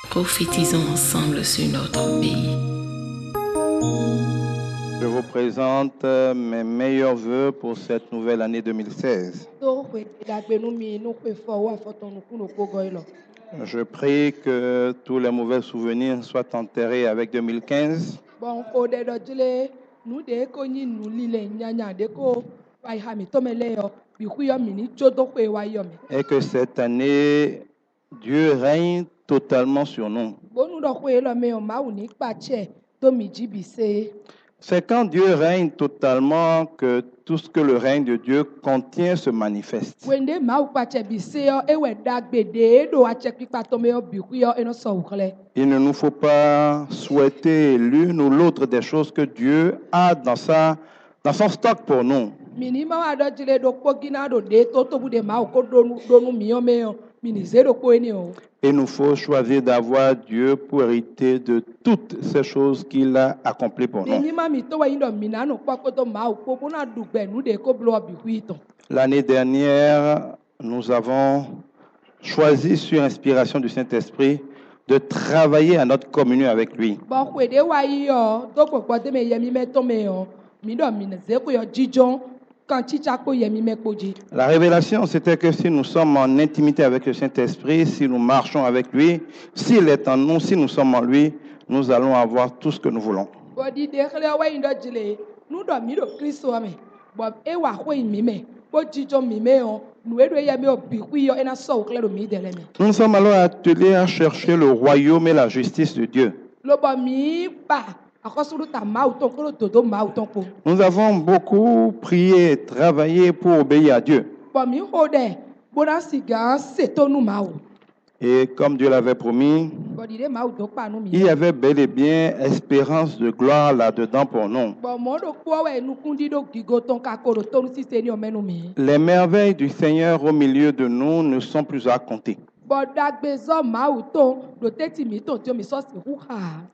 Prophétisons ensemble sur notre pays. Je vous présente mes meilleurs vœux pour cette nouvelle année 2016. Je prie que tous les mauvais souvenirs soient enterrés avec 2015. Et que cette année, Dieu règne totalement sur nous. C'est quand Dieu règne totalement que tout ce que le règne de Dieu contient se manifeste. Il ne nous faut pas souhaiter l'une ou l'autre des choses que Dieu a dans son stock pour nous. Il nous faut choisir d'avoir Dieu pour hériter de toutes ces choses qu'il a accomplies pour nous. L'année dernière, nous avons choisi, sur inspiration du Saint-Esprit, de travailler à notre communion avec lui. La révélation, c'était que si nous sommes en intimité avec le Saint-Esprit, si nous marchons avec lui, s'il est en nous, si nous sommes en lui, nous allons avoir tout ce que nous voulons. Nous sommes alors attelés à chercher le royaume et la justice de Dieu. Nous avons beaucoup prié et travaillé pour obéir à Dieu. Et comme Dieu l'avait promis, il y avait bel et bien espérance de gloire là-dedans pour nous. Les merveilles du Seigneur au milieu de nous ne sont plus à compter.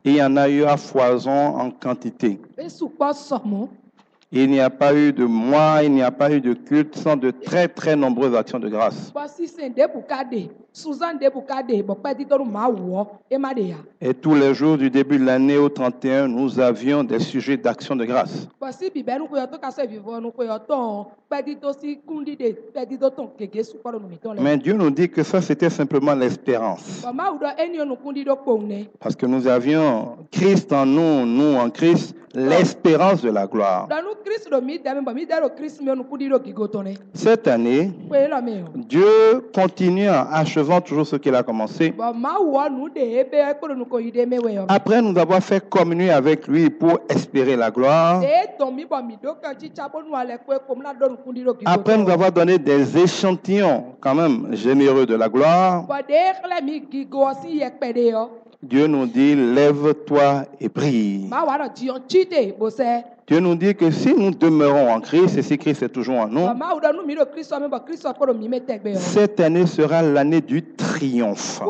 Il y en a eu à foison en quantité. Il n'y a pas eu de mois, il n'y a pas eu de culte sans de très très nombreuses actions de grâce. Et tous les jours du début de l'année au 31, nous avions des sujets d'action de grâce. Mais Dieu nous dit que ça c'était simplement l'espérance. Parce que nous avions Christ en nous, nous en Christ, l'espérance de la gloire. Cette année, Dieu continue en achevant toujours ce qu'il a commencé. Après nous avoir fait communier avec lui pour espérer la gloire, après nous avoir donné des échantillons quand même généreux de la gloire, Dieu nous dit, lève-toi et prie. Dieu nous dit que si nous demeurons en Christ et si Christ est toujours en nous, cette année sera l'année du triomphe.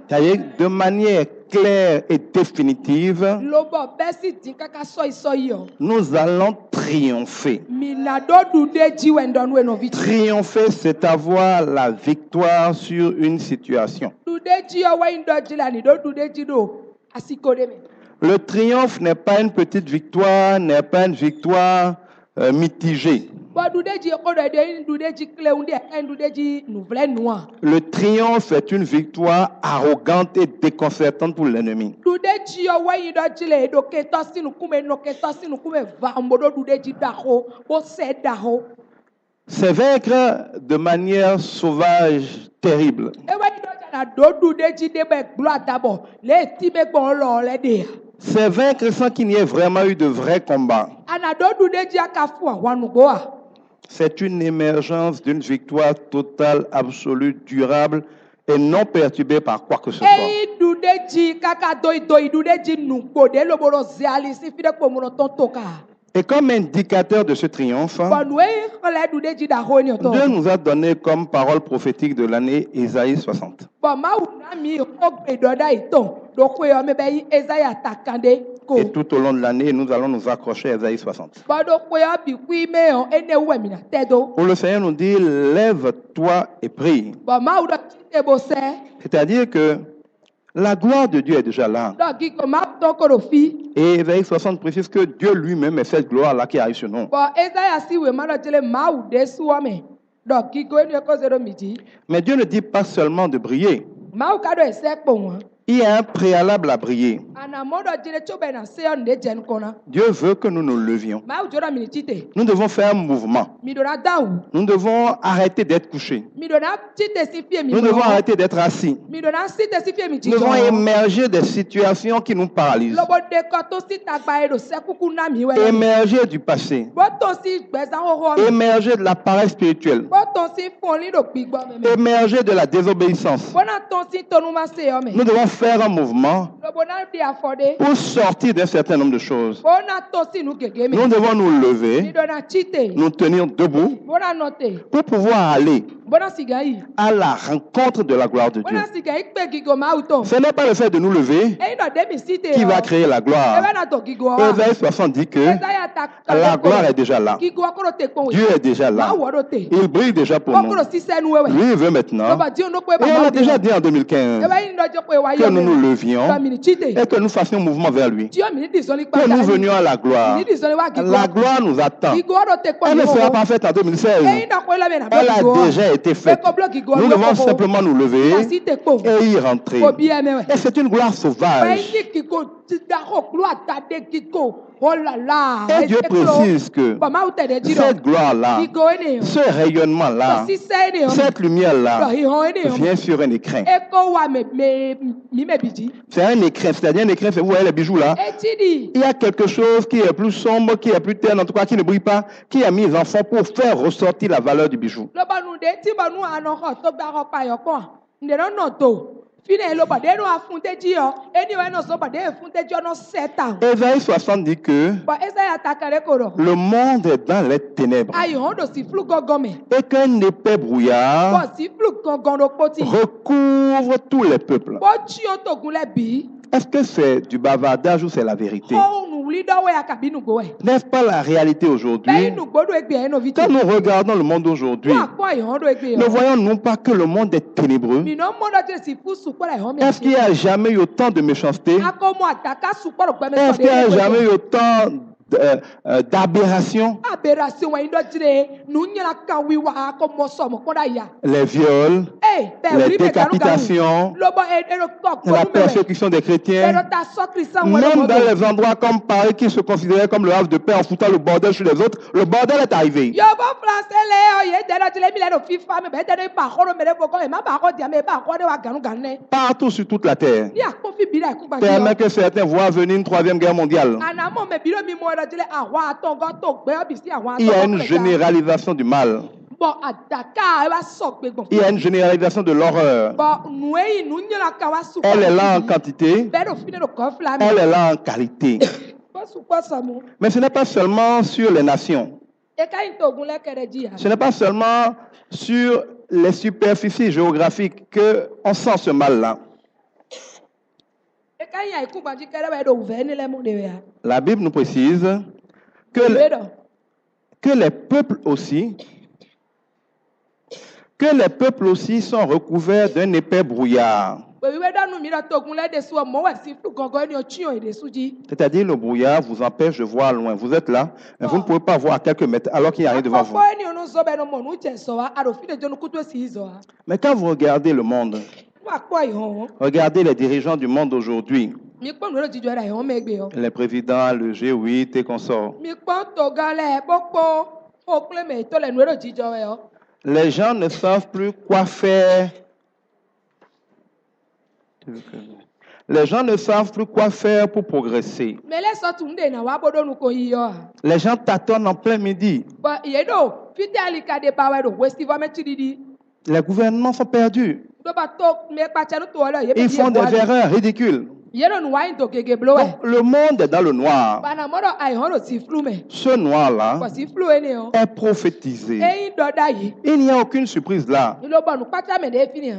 C'est-à-dire de manière claire et définitive, nous allons triompher. Triompher, c'est avoir la victoire sur une situation. Le triomphe n'est pas une petite victoire, n'est pas une victoire mitigée. Le triomphe est une victoire arrogante et déconcertante pour l'ennemi. C'est vaincre de manière sauvage, terrible. C'est vaincre sans qu'il n'y ait vraiment eu de vrai combat. C'est une émergence d'une victoire totale, absolue, durable et non perturbée par quoi que ce soit. Et comme indicateur de ce triomphe, Bon, nous, on l'a dit de Dahoni, Dieu nous a donné comme parole prophétique de l'année Ésaïe 60. bon, ma ou na mi o gbedoda iton. Donc, oui, on me bayi Esaïe atakande ko. Et tout au long de l'année, nous allons nous accrocher à Ésaïe 60. Bon, donc, oui, on bi kui me on ene ou emina tedo. Où le Seigneur nous dit, lève-toi et prie. Bon, ma ou da tite bosse. C'est-à-dire que la gloire de Dieu est déjà là. Donc, qui ma ton korofi. Et Ésaïe 60 précise que Dieu lui-même est cette gloire-là qui arrive sur nous. Bon, Esaïe asi we ma do tele ma ou de suame. Donc, qui go ene ko zero midi. Mais Dieu ne dit pas seulement de briller. Ma ou ka do ese po. Il y a un préalable à briller. Dieu veut que nous nous levions. Nous devons faire un mouvement. Nous devons arrêter d'être couchés. Nous devons arrêter d'être assis. Nous devons émerger des situations qui nous paralysent. Émerger du passé. Émerger de la paresse spirituelle. Émerger de la désobéissance. Nous devons faire un mouvement pour sortir d'un certain nombre de choses. Nous devons nous lever, nous tenir debout pour pouvoir aller à la rencontre de la gloire de Dieu. Ce n'est pas le fait de nous lever qui va créer la gloire. Ésaïe 60 dit que la gloire est déjà là. Dieu est déjà là. Il brille déjà pour nous. Lui, il veut maintenant. Et on a déjà dit en 2015 que nous nous levions et que nous fassions un mouvement vers lui. Que nous venions à la gloire. La gloire nous attend. Elle ne sera pas faite en 2016. Elle a déjà été faite. Nous devons simplement nous lever et y rentrer. Et c'est une gloire sauvage. Et Dieu précise que cette gloire-là, ce rayonnement-là, cette lumière-là vient sur un écrin. C'est un écrin, c'est-à-dire un écrin, vous voyez les bijoux là. Il y a quelque chose qui est plus sombre, qui est plus terne, en tout cas qui ne brille pas, qui a mis en fond pour faire ressortir la valeur du bijou. Ésaïe 60 dit que le monde est dans les ténèbres et qu'un épais brouillard recouvre tous les peuples. Est-ce que c'est du bavardage ou c'est la vérité? N'est-ce pas la réalité aujourd'hui? Quand nous regardons le monde aujourd'hui, ne voyons-nous pas que le monde est ténébreux? Est-ce qu'il n'y a jamais eu autant de méchanceté? Est-ce qu'il n'y a jamais eu autant d'aberrations? Les viols, les décapitations, la persécution des chrétiens, même dans les endroits comme Paris qui se considéraient comme le havre de paix en foutant le bordel chez les autres, le bordel est arrivé. Partout sur toute la terre. Permet que certains voient venir une troisième guerre mondiale. Il y a une généralisation du mal. Il y a une généralisation de l'horreur. Elle est là en quantité. Elle est là en qualité. Mais ce n'est pas seulement sur les nations. Ce n'est pas seulement sur les superficies géographiques qu'on sent ce mal-là. La Bible nous précise que les peuples aussi sont recouverts d'un épais brouillard. C'est-à-dire le brouillard vous empêche de voir loin. Vous êtes là, mais vous ne pouvez pas voir à quelques mètres alors qu'il n'y a rien devant vous. Mais quand vous regardez le monde, regardez les dirigeants du monde aujourd'hui, les présidents, le G8 et consorts. Les gens ne savent plus quoi faire. Les gens ne savent plus quoi faire pour progresser. Les gens tâtonnent en plein midi. Les gouvernements sont perdus. Ils font des erreurs ridicules. Donc, le monde est dans le noir. Ce noir-là est prophétisé. Il n'y a aucune surprise là.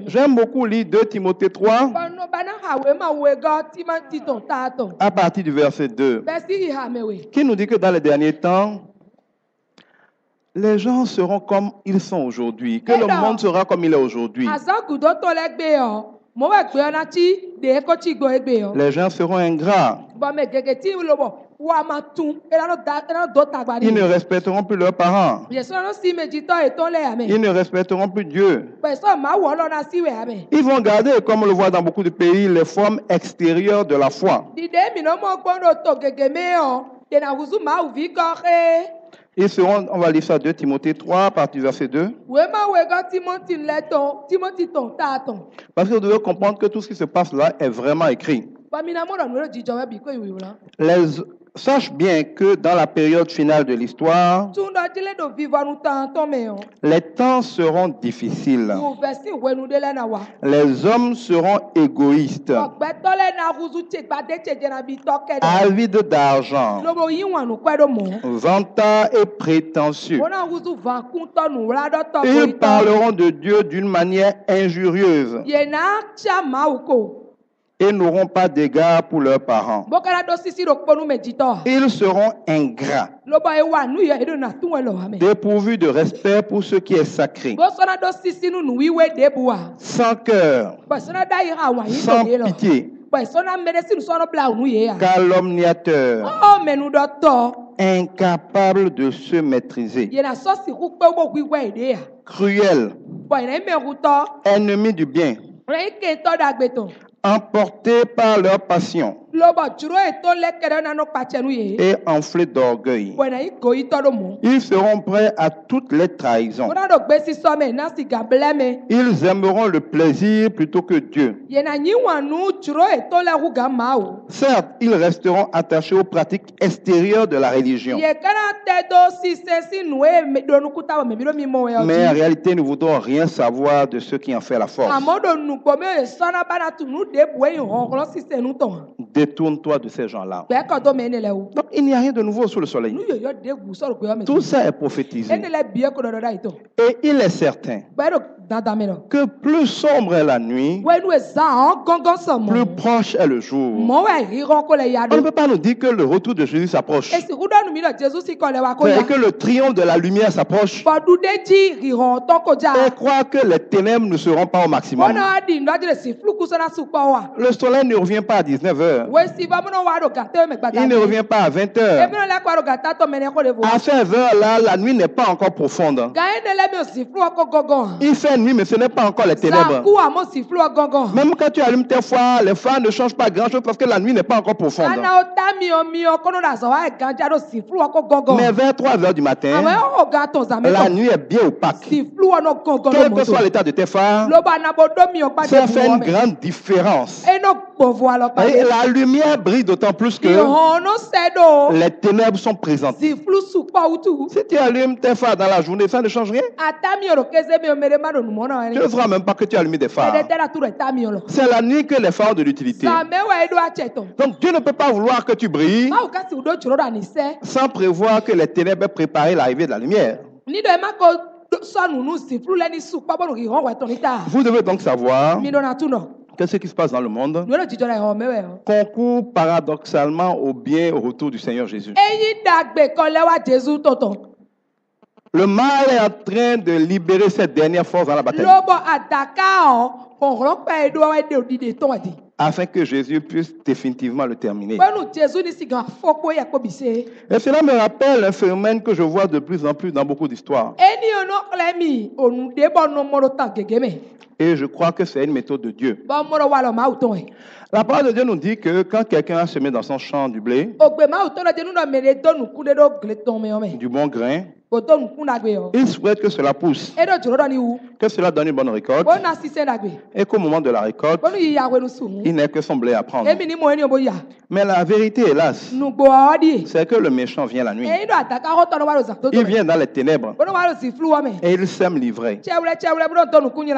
J'aime beaucoup lire 2 Timothée 3 à partir du verset 2 qui nous dit que dans les derniers temps, les gens seront comme ils sont aujourd'hui, que le monde sera comme il est aujourd'hui. Les gens seront ingrats. Ils ne respecteront plus leurs parents. Ils ne respecteront plus Dieu. Ils vont garder, comme on le voit dans beaucoup de pays, les formes extérieures de la foi. Ils seront, on va lire ça 2 Timothée 3, à partir du verset 2. Parce que vous devez comprendre que tout ce qui se passe là est vraiment écrit. Sache bien que dans la période finale de l'histoire, les temps seront difficiles. Les hommes seront égoïstes, avides d'argent, vantards et prétentieux. Ils parleront de Dieu d'une manière injurieuse et n'auront pas d'égard pour leurs parents. Ils seront ingrats, dépourvus de respect pour ce qui est sacré, sans cœur, sans pitié, calomniateurs, incapables de se maîtriser, cruels, ennemis du bien, emportés par leur passion et enflés d'orgueil. Ils seront prêts à toutes les trahisons. Ils aimeront le plaisir plutôt que Dieu. Certes, ils resteront attachés aux pratiques extérieures de la religion. Mais en réalité, ils ne voudront rien savoir de ce qui en fait la force. Détourne-toi de ces gens-là. Donc, il n'y a rien de nouveau sous le soleil. Tout ça est prophétisé. Et il est certain que plus sombre est la nuit, plus proche est le jour. On ne peut pas nous dire que le retour de Jésus s'approche. C'est que le triomphe de la lumière s'approche. Et croire que les ténèbres ne seront pas au maximum. Le soleil ne revient pas à 19h. Il ne revient pas à 20h. À ces heures-là, la nuit n'est pas encore profonde. Il fait nuit, mais ce n'est pas encore les ténèbres. Même quand tu allumes tes phares, les phares ne changent pas grand-chose parce que la nuit n'est pas encore profonde. Mais vers 3h du matin, la nuit est bien opaque. Quel que soit l'état de tes phares, ça fait une grande différence. Et la lumière brille d'autant plus que les ténèbres sont présentes. Si tu allumes tes phares dans la journée, ça ne change rien. Tu ne feras même pas que tu as allumé des phares. C'est la nuit que les phares ont de l'utilité. Donc Dieu ne peut pas vouloir que tu brilles sans prévoir que les ténèbres aient préparé l'arrivée de la lumière. Vous devez donc savoir que ce qui se passe dans le monde concourt paradoxalement au bien et au retour du Seigneur Jésus. Le mal est en train de libérer cette dernière force dans la bataille, afin que Jésus puisse définitivement le terminer. Et cela me rappelle un phénomène que je vois de plus en plus dans beaucoup d'histoires. Et je crois que c'est une méthode de Dieu. La parole de Dieu nous dit que quand quelqu'un a semé dans son champ du blé, du bon grain, il souhaite que cela pousse, que cela donne une bonne récolte, et qu'au moment de la récolte, il n'ait que son blé à prendre. Mais la vérité, hélas, c'est que le méchant vient la nuit. Il vient dans les ténèbres et il sème l'ivraie.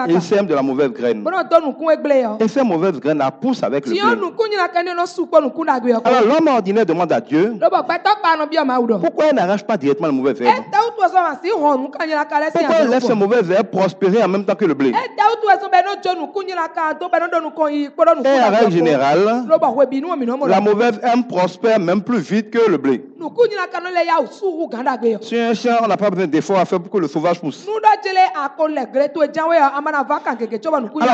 Il sème de la mauvaise graine. Et ces mauvaises graines poussent avec le blé. Alors l'homme ordinaire demande à Dieu, pourquoi il n'arrache pas directement le mauvais herbe? Pourquoi il laisse ce mauvais herbe prospérer en même temps que le blé? Et en règle générale, la mauvaise herbe prospère même plus vite que le blé. Sur un champ, on n'a pas besoin d'efforts à faire pour que le sauvage pousse.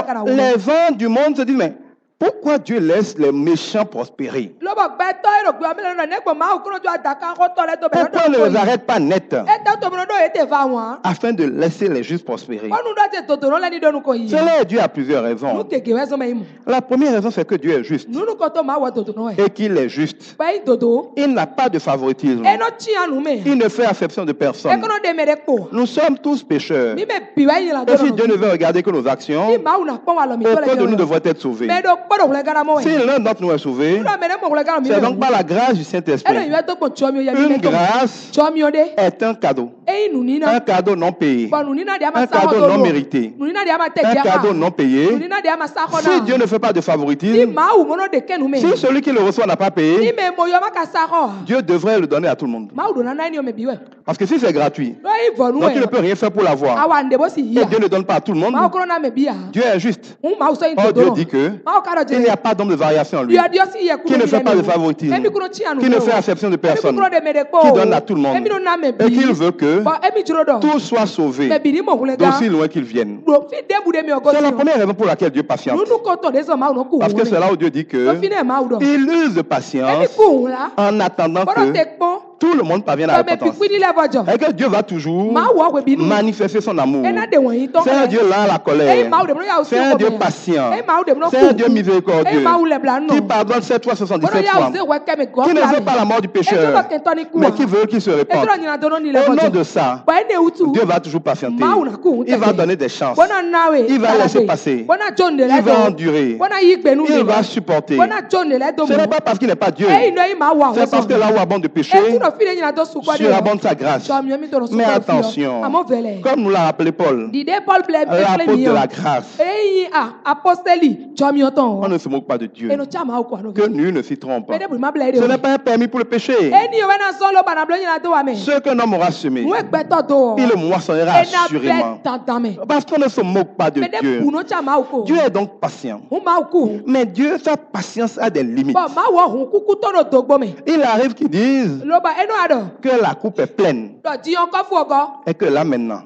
Alors, les gens du monde se disent, mais pourquoi Dieu laisse les méchants prospérer? Pourquoi il ne les arrête pas net afin de laisser les justes prospérer? Cela est dû à plusieurs raisons. La première raison, c'est que Dieu est juste et qu'il est juste. Il n'a pas de favoritisme. Il ne fait exception de personne. Nous sommes tous pécheurs. Et si Dieu ne veut regarder que nos actions, aucun de nous devrait être sauvé. Si l'un d'entre nous est sauvé, c'est donc par la grâce du Saint-Esprit. Une grâce est un cadeau. Un cadeau non payé. Un cadeau non mérité. Un cadeau non payé. Si Dieu ne fait pas de favoritisme, si celui qui le reçoit n'a pas payé, Dieu devrait le donner à tout le monde. Parce que si c'est gratuit, donc il ne peut rien faire pour l'avoir. Et Dieu ne donne pas à tout le monde. Dieu est juste. Or Dieu dit que il n'y a pas d'homme de variation en lui, qui ne fait pas de favoritisme, qui ne fait exception de personne, qui donne à tout le monde, et qu'il veut que tout soit sauvé, d'aussi loin qu'ils viennent. C'est la première raison pour laquelle Dieu patiente. Parce que c'est là où Dieu dit que il use de patience en attendant que tout le monde parvienne à la repentance. Et que Dieu va toujours manifester son amour. C'est un Dieu là à la colère. C'est un Dieu patient. C'est un Dieu miséricordieux qui pardonne 7 fois, 77 fois. Qui ne veut pas la mort du pécheur, mais qui veut qu'il se répande. Au nom de ça, Dieu va toujours patienter. Il va donner des chances. Il va laisser passer. Il va endurer. Il va supporter. Ce n'est pas parce qu'il n'est pas Dieu. C'est parce que là où abonde de péché, surabonde sa grâce. Mais attention, comme nous l'a rappelé Paul, l'apôtre de la grâce, on ne se moque pas de Dieu. Que nul ne s'y trompe. Ce n'est pas un permis pour le péché. Ce qu'un homme aura semé, il le moissonnera assurément. Parce qu'on ne se moque pas de Dieu. Dieu est donc patient. Mais Dieu, sa patience a des limites. Il arrive qu'ils disent que la coupe est pleine. Et que là maintenant,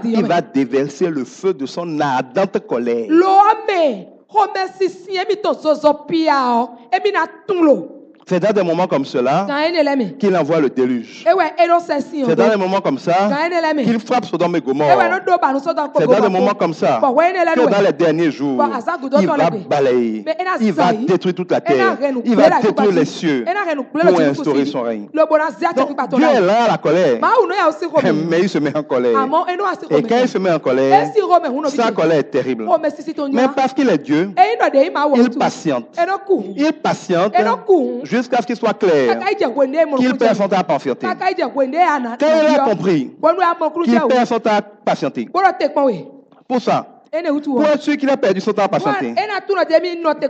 il va déverser le feu de son ardente colère. C'est dans des moments comme cela qu'il envoie le déluge. C'est dans des moments comme ça qu'il frappe Sodome et Gomorrhe. C'est dans des moments comme ça que dans les derniers jours, il va balayer. Il va détruire toute la terre. Il va détruire les cieux pour instaurer son règne. Donc, Dieu est là à la colère, mais il se met en colère. Et quand il se met en colère, sa colère est terrible. Mais parce qu'il est Dieu, il patiente. Il patiente jusqu'à ce qu'il soit clair qu'il perd son temps à patienter. Quand il a compris qu'il perd son temps à patienter, pour ça, pour être sûr qu'il a perdu son temps à patienter,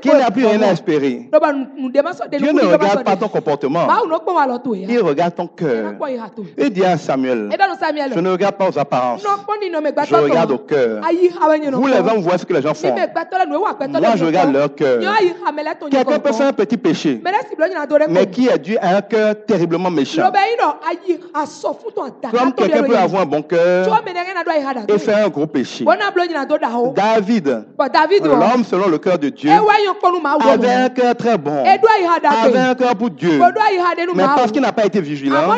qu'il n'a plus rien à espérer, Dieu ne regarde pas ton comportement, il regarde ton cœur. Il dit à Samuel, je ne regarde pas aux apparences, je regarde au cœur. Vous les hommes, voyez ce que les gens font. Moi, je regarde leur cœur. Quelqu'un peut faire un petit péché, mais qui est dû à un cœur terriblement méchant. Comme quelqu'un peut avoir un bon cœur et faire un gros péché. David, l'homme selon le cœur de Dieu, avait un cœur très bon, avait un cœur pour Dieu, mais parce qu'il n'a pas été vigilant,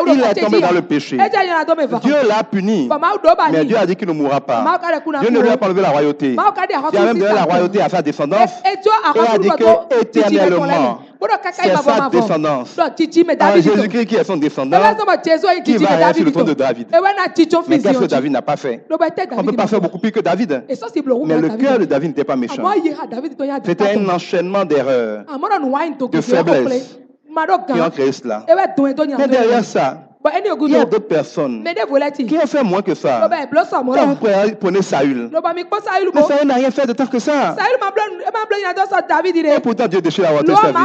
il est tombé dans le péché. Dieu l'a puni, mais Dieu a dit qu'il ne mourra pas. Dieu ne lui a pas enlevé la royauté. Il a même donné la royauté à sa descendance et a dit que éternellement, c'est sa descendance. Jésus-Christ qui est son descendant, qui va régner sur le trône de David. Mais qu'est-ce que David n'a pas fait? On ne peut pas faire beaucoup plus que David. Mais le cœur de David n'était pas méchant. C'était un enchaînement d'erreurs, de faiblesses qui ont créé cela. Mais derrière ça, Il y a d'autres personnes qui ont fait moins que ça. Quand vous prenez Saül, mais Saül n'a rien fait de tant que ça. Et pourtant Dieu déchire la royauté de sa vie.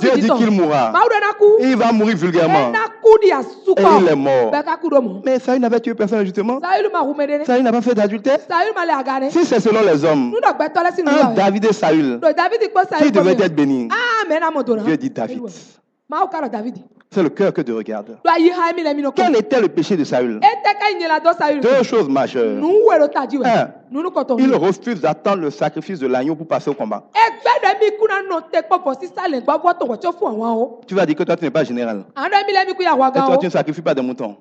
Dieu dit qu'il mourra. Et il va mourir vulgairement. Et il est mort. Mais Saül n'avait tué personne justement. Saül n'a pas fait d'adultère. Si c'est selon les hommes, David et Saül, qui devait être béni? Dieu dit David. C'est le cœur que Dieu regarde. Quel était le péché de Saül? Deux choses majeures. Un, il refuse d'attendre le sacrifice de l'agneau pour passer au combat. Tu vas dire que toi tu n'es pas général. Et toi tu ne sacrifies pas de moutons.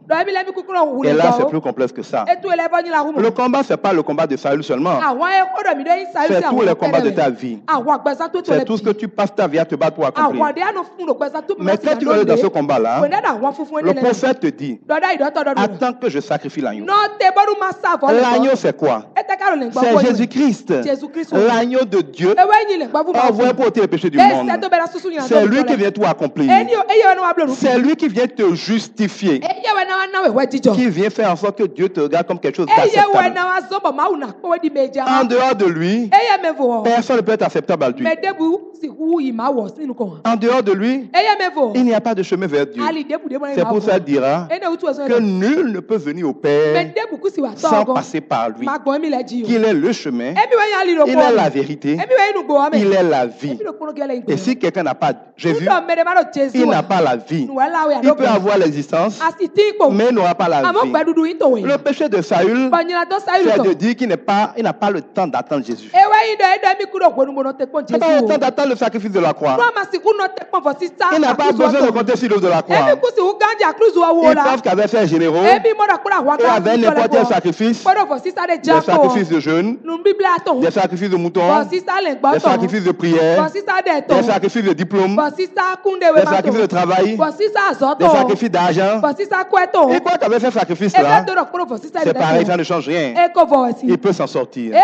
Et là c'est plus complexe que ça. Le combat c'est pas le combat de Saül seulement. C'est tous les combats de ta vie. C'est tout ce que tu passes ta vie à te battre pour accomplir. Mais quand tu es dans ce combat-là, le prophète te dit, attends que je sacrifie l'agneau. L'agneau c'est quoi? C'est Jésus-Christ, l'agneau de Dieu, envoyé pour ôter les péchés du monde. C'est lui qui vient tout accomplir. C'est lui qui vient te justifier, qui vient faire en sorte que Dieu te regarde comme quelque chose d'acceptable. En dehors de lui, personne ne peut être acceptable à Dieu. En dehors de lui, il n'y a pas de chemin vers Dieu. C'est pour ça qu'il dira que nul ne peut venir au Père sans passer par lui. Qu'il est le chemin, il est la vérité, il est la vie. Et si quelqu'un n'a pas Jésus, il n'a pas la vie. Il peut avoir l'existence, mais il n'aura pas la vie. Le péché de Saül, c'est de dire qu'il n'a pas le temps d'attendre Jésus. Il n'a pas le temps d'attendre le sacrifice de la croix. Il n'a pas besoin de compter sur l'eau de la croix. Ils pensent qu'avec ces généraux, et avec n'importe quel sacrifice, des sacrifices de jeûne, des sacrifices de moutons, des sacrifices de prière, des sacrifices de diplôme, des sacrifices de travail, des sacrifices d'argent. Et quoi qu'avec ces sacrifices-là, c'est pareil, ça ne change rien. Il peut s'en sortir.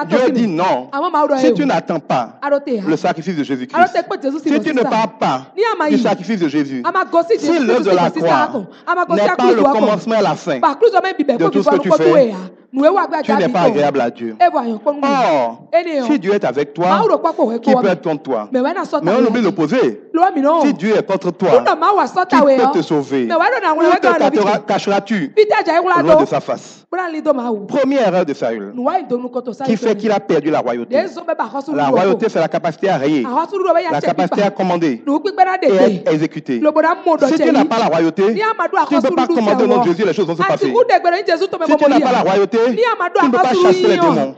Dieu dit non. Si tu n'attends pas le sacrifice de Jésus-Christ, si tu ne parles pas du sacrifice de Jésus, si l'œuvre de la croix n'est pas le commencement et la fin de tout ce que tu fais, tu n'es pas agréable à Dieu. Or, si Dieu est avec toi, qui peut être contre toi? Mais on oublie l'opposé. Si Dieu est contre toi, qui peut te sauver? Où te cacheras-tu loin de sa face? Première erreur de Saül, qui fait qu'il a perdu la royauté. La royauté, c'est la capacité à rayer, la capacité à commander et à exécuter. Si tu n'as pas la royauté, tu ne peux pas commander au nom de Jésus, les choses vont se passer. Si tu n'as pas la royauté, tu ne peux pas chasser les démons.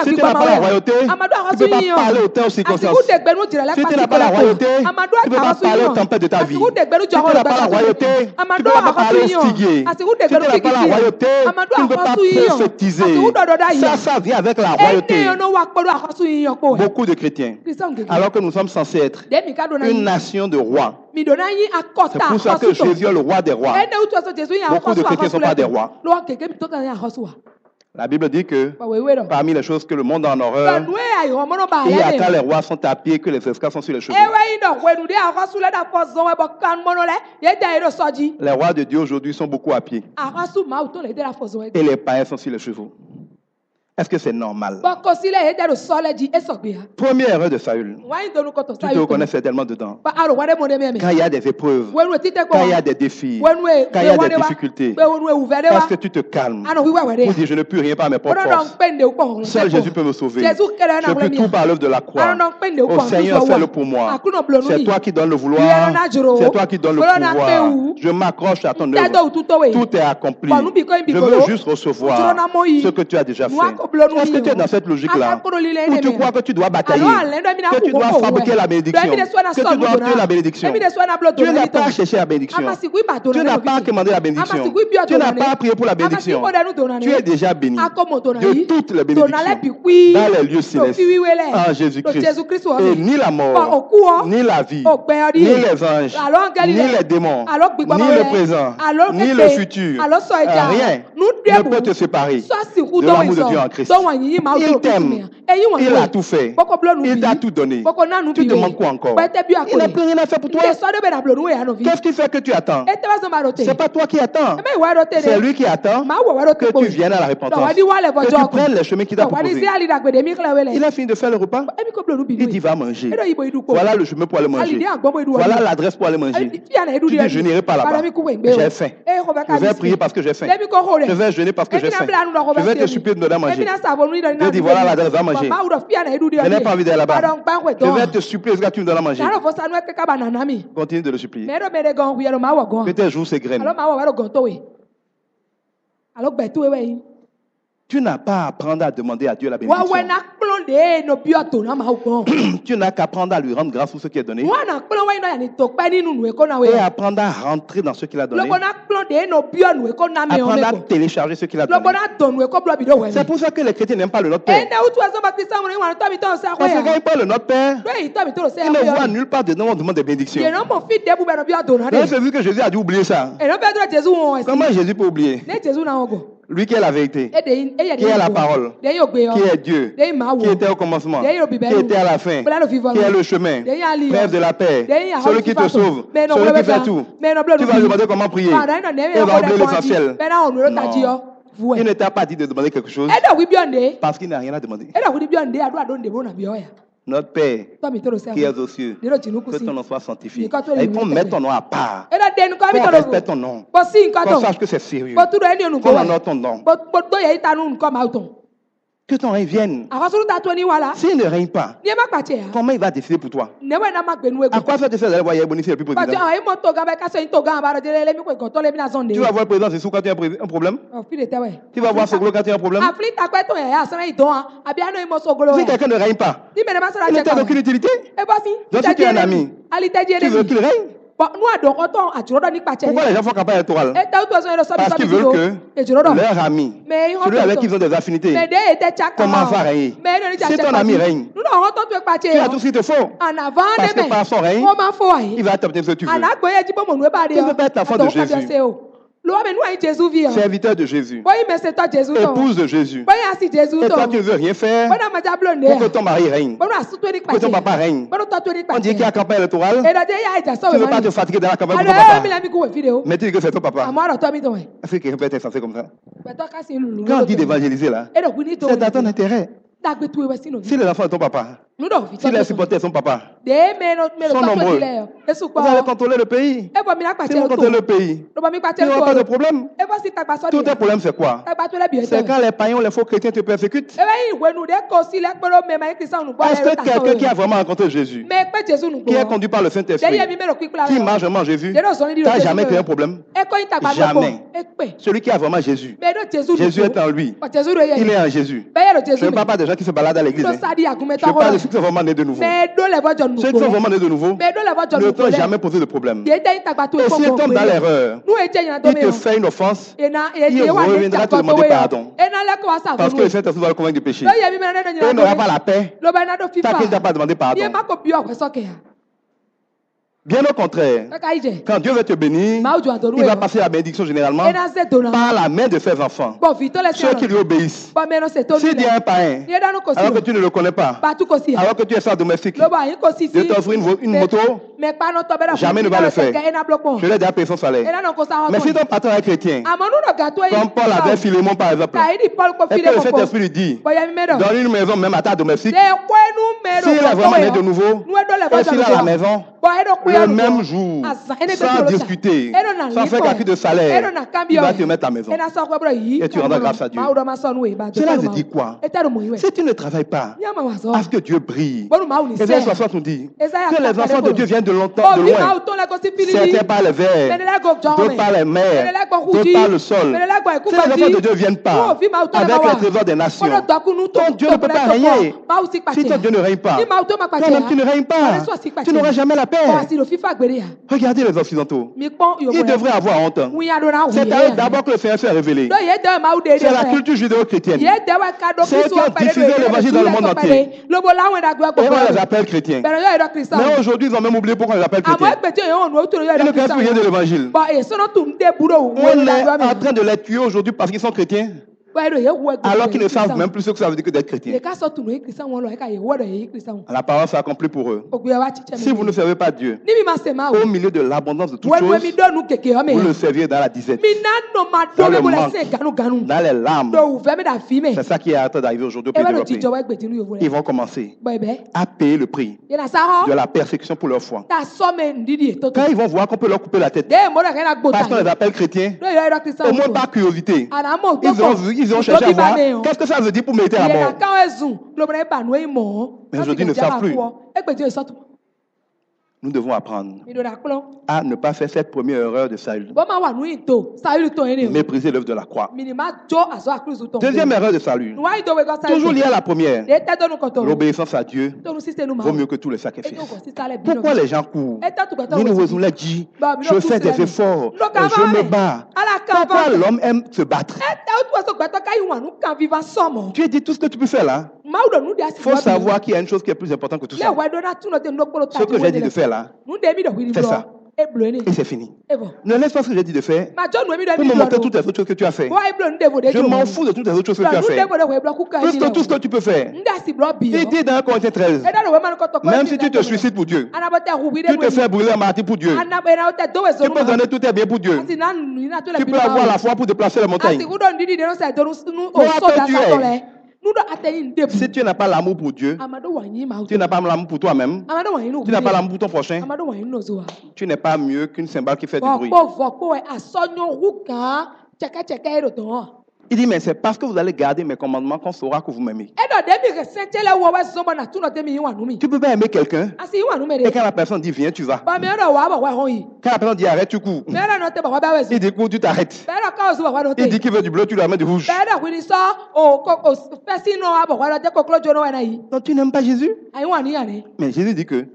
Si tu n'as pas la royauté, tu ne peux pas parler aux temps aux circonstances. Si tu n'as pas la royauté, tu ne peux pas parler aux tempêtes de ta vie. Si tu n'as pas la royauté, tu ne peux pas parler aux stiguiers. Si tu n'as pas la royauté, tu ne peux pas prophétiser. Ça vient avec la royauté. Beaucoup de chrétiens, alors que nous sommes censés être une nation de rois. C'est pour ça que Jésus est le roi des rois. Beaucoup de chrétiens ne sont pas des rois. La Bible dit que parmi les choses que le monde a en horreur, il y a quand les rois sont à pied que les esclaves sont sur les chevaux. Les rois de Dieu aujourd'hui sont beaucoup à pied. Et les païens sont sur les chevaux. Est-ce que c'est normal? Première erreur de Saül. Tu te reconnais certainement dedans. Quand il y a des épreuves, quand il y a des défis, quand il y a des difficultés, parce que tu te calmes. Vous dites, je ne peux rien par mes propres forces. Seul Jésus peut me sauver. Je peux tout par l'œuvre de la croix. Oh Seigneur, fais-le pour moi. C'est toi qui donnes le vouloir. C'est toi qui donnes le pouvoir. Je m'accroche à ton œuvre. Tout est accompli. Je veux juste recevoir ce que tu as déjà fait. Est-ce que tu es dans cette logique-là? Ou tu crois que tu dois batailler, que tu dois fabriquer la bénédiction, que tu dois obtenir la bénédiction? Tu n'as pas cherché la bénédiction. Tu n'as pas commandé la bénédiction. Tu n'as pas prié pour la bénédiction. Tu es déjà béni de toutes les bénédictions dans les lieux célestes en Jésus-Christ. Et ni la mort, ni la vie, ni les anges, ni les démons, ni le présent, ni le futur, rien ne peut te séparer de l'amour de Dieu en Christ. Il t'aime Il a tout fait. Il t'a tout donné. Tu demandes quoi encore? Il n'a plus rien à faire pour toi. Qu'est-ce qui fait que tu attends? Ce n'est pas toi qui attends. C'est lui qui attend que tu viennes à la repentance. Que tu prennes les chemins qu'il t'a proposés. Il a fini de faire le repas. Il dit va manger. Voilà le chemin pour aller manger. Voilà l'adresse pour aller manger. Tu dis je n'irai pas là-bas. J'ai faim. Je vais prier parce que j'ai faim. Je vais jeûner parce que j'ai faim. Je vais te supplier de me donner à manger. Je dis voilà l'adresse, va manger. Je n'ai pas envie d'aller là-bas. Je vais te supplier que tu me donnes à manger. Continue de le supplier. Que tes jours s'égrènent. Tu n'as pas à apprendre à demander à Dieu la bénédiction. Tu n'as qu'à apprendre à lui rendre grâce pour ce qui est donné. Et apprendre à rentrer dans ce qu'il a donné. Apprendre à télécharger ce qu'il a donné. C'est pour ça que les chrétiens n'aiment pas le Notre Père. Parce que quand ils parlent le Notre Père, ils ne voient nulle part dedans on demande des bénédictions. Donc c'est vu que Jésus a dû oublier ça. Comment Jésus peut oublier? Lui qui est la vérité, qui est la parole, qui est Dieu, qui était au commencement, qui était à la fin, qui est le chemin, bref de la paix, celui qui te sauve, celui qui fait tout. Tu vas lui demander comment prier. Il va oublier l'essentiel. Non. Il ne t'a pas dit de demander quelque chose parce qu'il n'a rien à demander. Notre Père qui est aux cieux, que ton nom soit sanctifié. Et qu'on mette ton nom à part. Qu'on respecte ton nom. Qu'on sache que c'est sérieux. Qu'on honore ton nom. Que ton règne vienne. S'il ne règne pas, comment il va décider pour toi? À quoi ça te sert d'aller voir Yaboni, c'est le plus président? Tu vas voir le président Sissou quand tu as un problème? Tu vas voir Soglo quand tu as un problème? Si quelqu'un ne règne pas, il n'a aucune utilité. Donc si tu es un ami, tu veux qu'il règne? Pourquoi les gens font campagne électorale? Parce qu'ils veulent que leur ami, celui avec qui ils ont des affinités, commence à régner. Si ton ami règne, tu as tout ce qu'il te faut. Parce que par son règne, il va t'obtenir ce que tu veux. Tu ne veux pas être la foi de Jésus. Serviteur de Jésus, épouse de Jésus, et toi tu ne veux rien faire pour que ton mari règne, que ton papa règne. On dit qu'il y a campagne électorale, tu ne veux pas te fatiguer dans la campagne pour ton papa, mais tu dis que c'est ton papa. Est-ce que quelqu'un peut être censé comme ça? Quand on dit d'évangéliser là, c'est dans ton intérêt. Si les enfants de ton papa, si les supporters de son papa sont nombreux, vous allez contrôler le pays. Si vous contrôlez le pays, il n'y aura pas de problème. Tout un problème, c'est quoi? C'est quand les païens ou les faux chrétiens te persécutent. Est-ce que quelqu'un qui a vraiment rencontré Jésus, qui est conduit par le Saint-Esprit, qui marche vraiment Jésus, n'a jamais créé un problème? Jamais. Celui qui a vraiment Jésus, Jésus est en lui. Il est en Jésus. Je ne parle pas des gens qui se baladent à l'église. Je parle de ceux qui sont vraiment nés de nouveau. Ceux qui sont vraiment nés de nouveau ne t'ont jamais posé de problème. Et s'ils tombent dans l'erreur, il te fait une offense, il reviendra te demander pardon. Parce que le Saint-Esprit va le convaincre du péché. Et il n'aura pas la paix tant qu'il ne t'a pas demandé pardon. Bien au contraire, quand Dieu veut te bénir, il va passer la bénédiction généralement par la main de ses enfants, ceux qui lui obéissent. S'il dit à un païen, alors que tu ne le connais pas, alors que tu es sans domestique, de t'offrir une moto, jamais ne va le faire. Je l'ai déjà payé son salaire. Mais si ton patron est chrétien, comme Paul avait Philémon par exemple, et que le Saint-Esprit lui dit, donne une maison même à ta domestique, s'il est vraiment né de nouveau, et s'il a la maison, le même jour, sans discuter, sans faire calcul de salaire, il va te mettre à la maison. Et tu rendras grâce à Dieu. Cela veut dire quoi? Si tu ne travailles pas à ce que Dieu brille, Ésaïe 60 nous dit que les enfants de Dieu viennent de longtemps, de loin. Certains par les vers, d'autres par les mers, d'autres par le sol. Si les enfants de Dieu ne viennent pas avec les trésors des nations, ton Dieu ne peut pas régner. Si ton Dieu ne règne pas, toi-même tu ne règnes pas. Tu n'auras jamais la paix. Regardez les Occidentaux. Ils devraient avoir honte. C'est à eux d'abord que le Seigneur s'est révélé. C'est la culture judéo-chrétienne. C'est eux qui ont diffusé l'évangile dans le monde entier. Et on les appelle chrétiens. Mais aujourd'hui, ils ont même oublié pourquoi on les appelle chrétiens. Ils ne connaissent plus rien de l'évangile. On est en train de les tuer aujourd'hui parce qu'ils sont chrétiens. alors qu'ils ne savent même plus ce que ça veut dire que d'être chrétien. La parole s'accomplit pour eux. Si vous ne servez pas Dieu, au milieu de l'abondance de toutes choses, vous le serviez dans la disette, dans le manque, dans les larmes. C'est ça qui est en train d'arriver aujourd'hui au pays développé. Ils vont commencer à payer le prix de la persécution pour leur foi. Quand ils vont voir qu'on peut leur couper la tête, parce qu'on les appelle chrétiens, au moins par curiosité, ils ont cherché à voir qu'est-ce que ça veut dire pour mériter la mort. Mais aujourd'hui, ils ne savent plus. Nous devons apprendre à ne pas faire cette première erreur de Saül. Mépriser l'œuvre de la croix. Deuxième erreur de Saül. Toujours liée à la première. L'obéissance à Dieu vaut mieux que tous les sacrifices. Pourquoi les gens courent? Nous les dit, je fais des efforts, je me bats. Pourquoi l'homme aime se battre? Tu as dit tout ce que tu peux faire là. Il faut savoir qu'il y a une chose qui est plus importante que tout ça. Ce que j'ai dit de faire là, fais ça. Et c'est fini. Ne laisse pas ce que j'ai dit de faire pour me montrer toutes les autres choses que tu as fait. Je m'en fous de toutes les autres choses que tu as fait. Plus que tout ce que tu peux faire. Il dit dans 1 Corinthiens 13, même si tu te suicides pour Dieu, tu te fais brûler un martyr pour Dieu, tu peux donner tous tes biens pour Dieu, tu peux avoir la foi pour déplacer les montagnes. Si tu n'as pas l'amour pour Dieu, tu n'as pas l'amour pour toi-même, tu n'as pas l'amour pour ton prochain, tu n'es pas mieux qu'une cymbale qui fait du bruit. Il dit, mais c'est parce que vous allez garder mes commandements qu'on saura que vous m'aimez. Tu peux pas aimer quelqu'un et quand la personne dit viens, tu vas. Quand la personne dit arrête, tu cours. Il dit cours, tu t'arrêtes. Il dit qu'il veut du bleu, tu lui amènes du rouge. Donc tu n'aimes pas Jésus? Mais Jésus dit que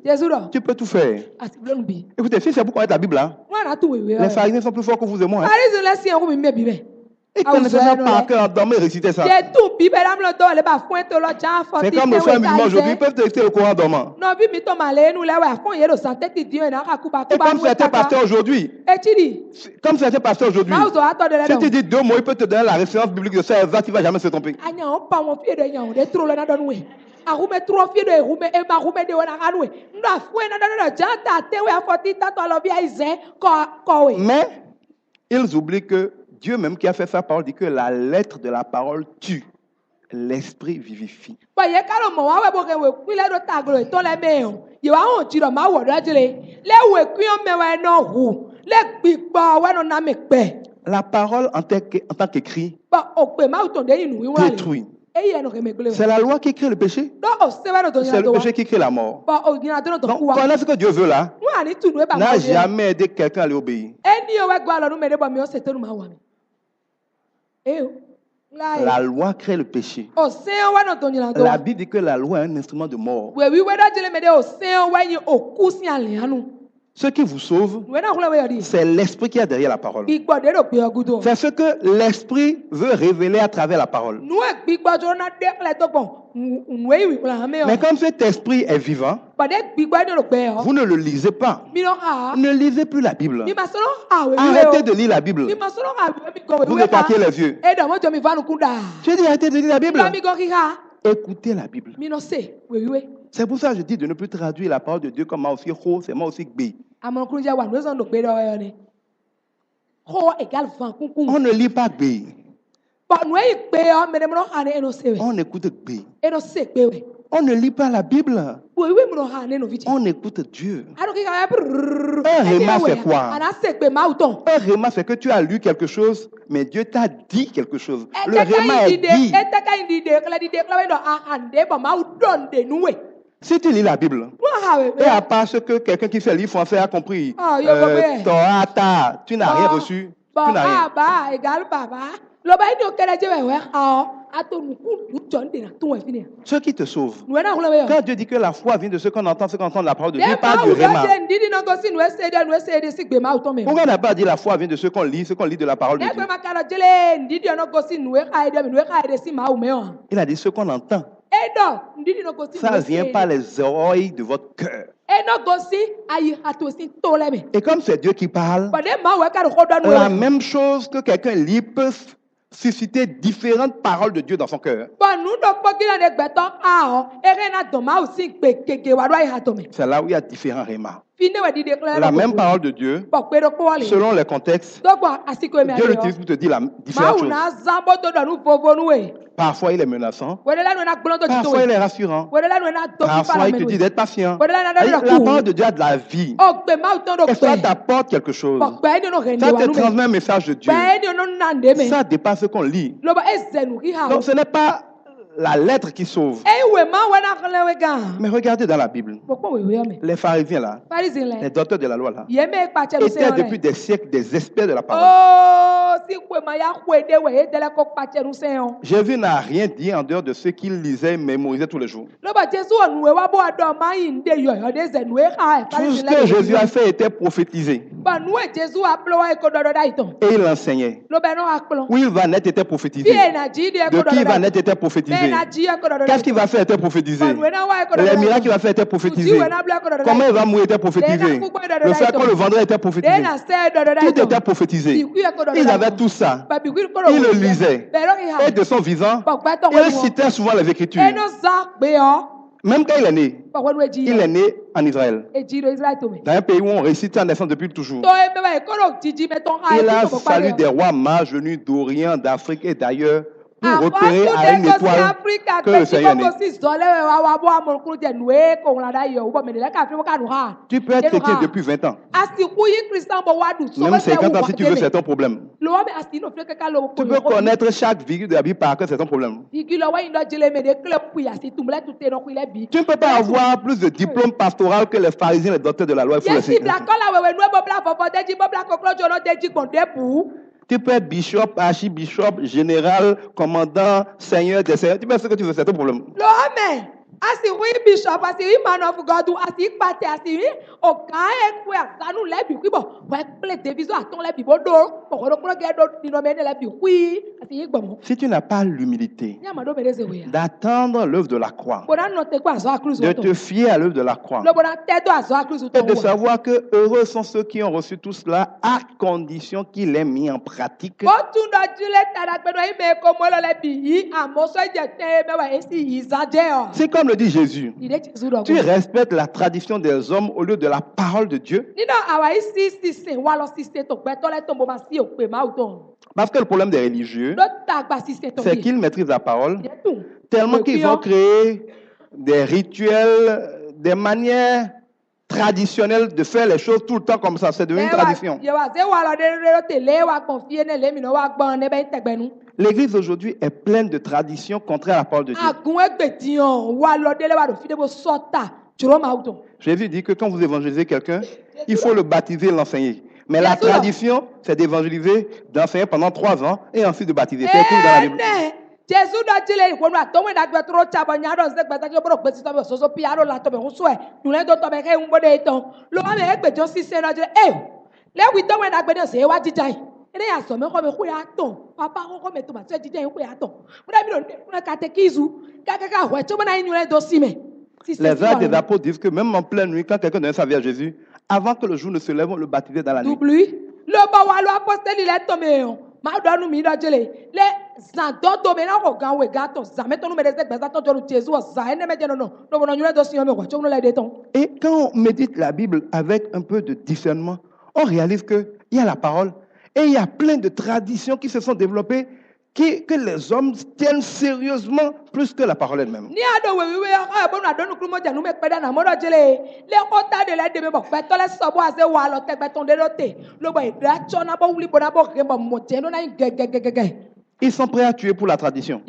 tu peux tout faire. Écoutez, si c'est pour connaître la Bible là, les pharisiens sont plus forts que vous et moi. Ils connaissaient ça par cœur, en dormant et récitaient ça. C'est comme nos frères musulmans aujourd'hui, ils peuvent te réciter le Coran en dormant. Et comme certains pasteurs aujourd'hui, si tu dis 2 mots, il peut te donner la référence biblique de ça exact, il ne va jamais se tromper. Mais ils oublient que Dieu même qui a fait sa parole dit que la lettre de la parole tue, l'esprit vivifie. La parole en tant qu'écrit détruit. C'est la loi qui crée le péché. C'est le péché qui crée la mort. Donc, connaître ce que Dieu veut là n'a jamais aidé quelqu'un à lui obéir. La loi crée le péché. La Bible dit que la loi est un instrument de mort. Ce qui vous sauve, c'est l'esprit qui est derrière la parole. C'est ce que l'esprit veut révéler à travers la parole. Mais comme cet esprit est vivant, vous ne le lisez pas. Ne lisez plus la Bible. Arrêtez de lire la Bible. Vous écartez les yeux. Je dis arrêtez de lire la Bible. Écoutez la Bible. C'est pour ça que je dis de ne plus traduire la parole de Dieu comme moi aussi ho, c'est moi aussi gbe. On ne lit pas gbe. On écoute gbe. On ne lit pas la Bible. On écoute Dieu. Un réma, c'est quoi? Un réma, c'est que tu as lu quelque chose, mais Dieu t'a dit quelque chose. Le réma est dit. Si tu lis la Bible, et à part ce que quelqu'un qui fait lire français a compris, Torah, tu n'as rien reçu. Tu n'as rien. Ce qui te sauve. Quand Dieu dit que la foi vient de ce qu'on entend la parole de Dieu, pas du réma. Pourquoi on n'a pas dit la foi vient de ce qu'on lit de la parole de Dieu? Il a dit ce qu'on entend. Ça vient par les oreilles de votre cœur. Et comme c'est Dieu qui parle, la même chose que quelqu'un lit peut susciter différentes paroles de Dieu dans son cœur. C'est là où il y a différents rémas. La même parole de Dieu, selon les contextes, Dieu l'utilise pour te dire la différente chose. Parfois, il est menaçant. Parfois, il est rassurant. Parfois, il te dit d'être patient. La parole de Dieu a de la vie. Et cela t'apporte quelque chose. Ça te transmet un message de Dieu. Ça dépasse ce qu'on lit. Donc, ce n'est pas la lettre qui sauve. Mais regardez dans la Bible. Les pharisiens là, les docteurs de la loi là, étaient depuis des siècles des experts de la parole. Jésus n'a rien dit en dehors de ce qu'il lisait et mémorisait tous les jours. Tout ce que Jésus a fait était prophétisé. Et il enseignait. Où il va naître était prophétisé. De qui il va naître était prophétisé. Qu'est-ce qu'il va faire était prophétisé. Les miracles qu'il va faire était prophétisé. Comment il va mourir était prophétisé. Le fait qu'on le vendrait était prophétisé. Tout était prophétisé. Il avait tout ça. Il le lisait. Et de son vivant, il citait souvent les Écritures. Même quand il est né en Israël. Dans un pays où on récite sa naissance depuis toujours. Il a fallu des rois mages venus d'Orient, d'Afrique et d'ailleurs pour repérer à une étoile que le Seigneur est né. Tu peux être chrétien depuis 20 ans. Même 50 ans si tu veux, c'est ton problème. Tu peux connaître chaque virgule de la Bible par cœur, c'est ton problème. Tu ne peux pas avoir plus de diplôme pastoral que les pharisiens et les docteurs de la loi. Tu peux être bishop, archibishop, général, commandant, seigneur des seigneurs. Tu peux faire ce que tu veux, c'est ton problème. Asi oui bishop, asi oui man of God, asi pate, asi oui okae kwa sanu lebi kwibo, wa play division aton lebi bodo, pokoro kro gedo dinomene lebi kwi, asi igbomo. Si tu n'as pas l'humilité d'attendre l'œuvre de la croix, de te fier à l'œuvre de la croix, et de savoir que heureux sont ceux qui ont reçu tout cela à condition qu'il ait mis en pratique. C'est comme le dit Jésus. Tu respectes la tradition des hommes au lieu de la parole de Dieu. Parce que le problème des religieux, c'est qu'ils maîtrisent la parole tellement qu'ils ont créé des rituels, des manières traditionnelles de faire les choses tout le temps comme ça. C'est devenu une tradition. L'église aujourd'hui est pleine de traditions contraires à la parole de Dieu. Jésus dit que quand vous évangélisez quelqu'un, il faut le baptiser et l'enseigner. Mais la tradition, c'est d'évangéliser, d'enseigner pendant 3 ans et ensuite de baptiser. C'est écrit dans la Bible. Les actes des apôtres disent que même en pleine nuit, quand quelqu'un donnait sa vie à Jésus, avant que le jour ne se lève, on le baptisait dans la nuit. Et quand on médite la Bible avec un peu de discernement, on réalise qu'il y a la parole et il y a plein de traditions qui se sont développées que les hommes tiennent sérieusement plus que la parole elle-même. Ils sont prêts à tuer pour la tradition.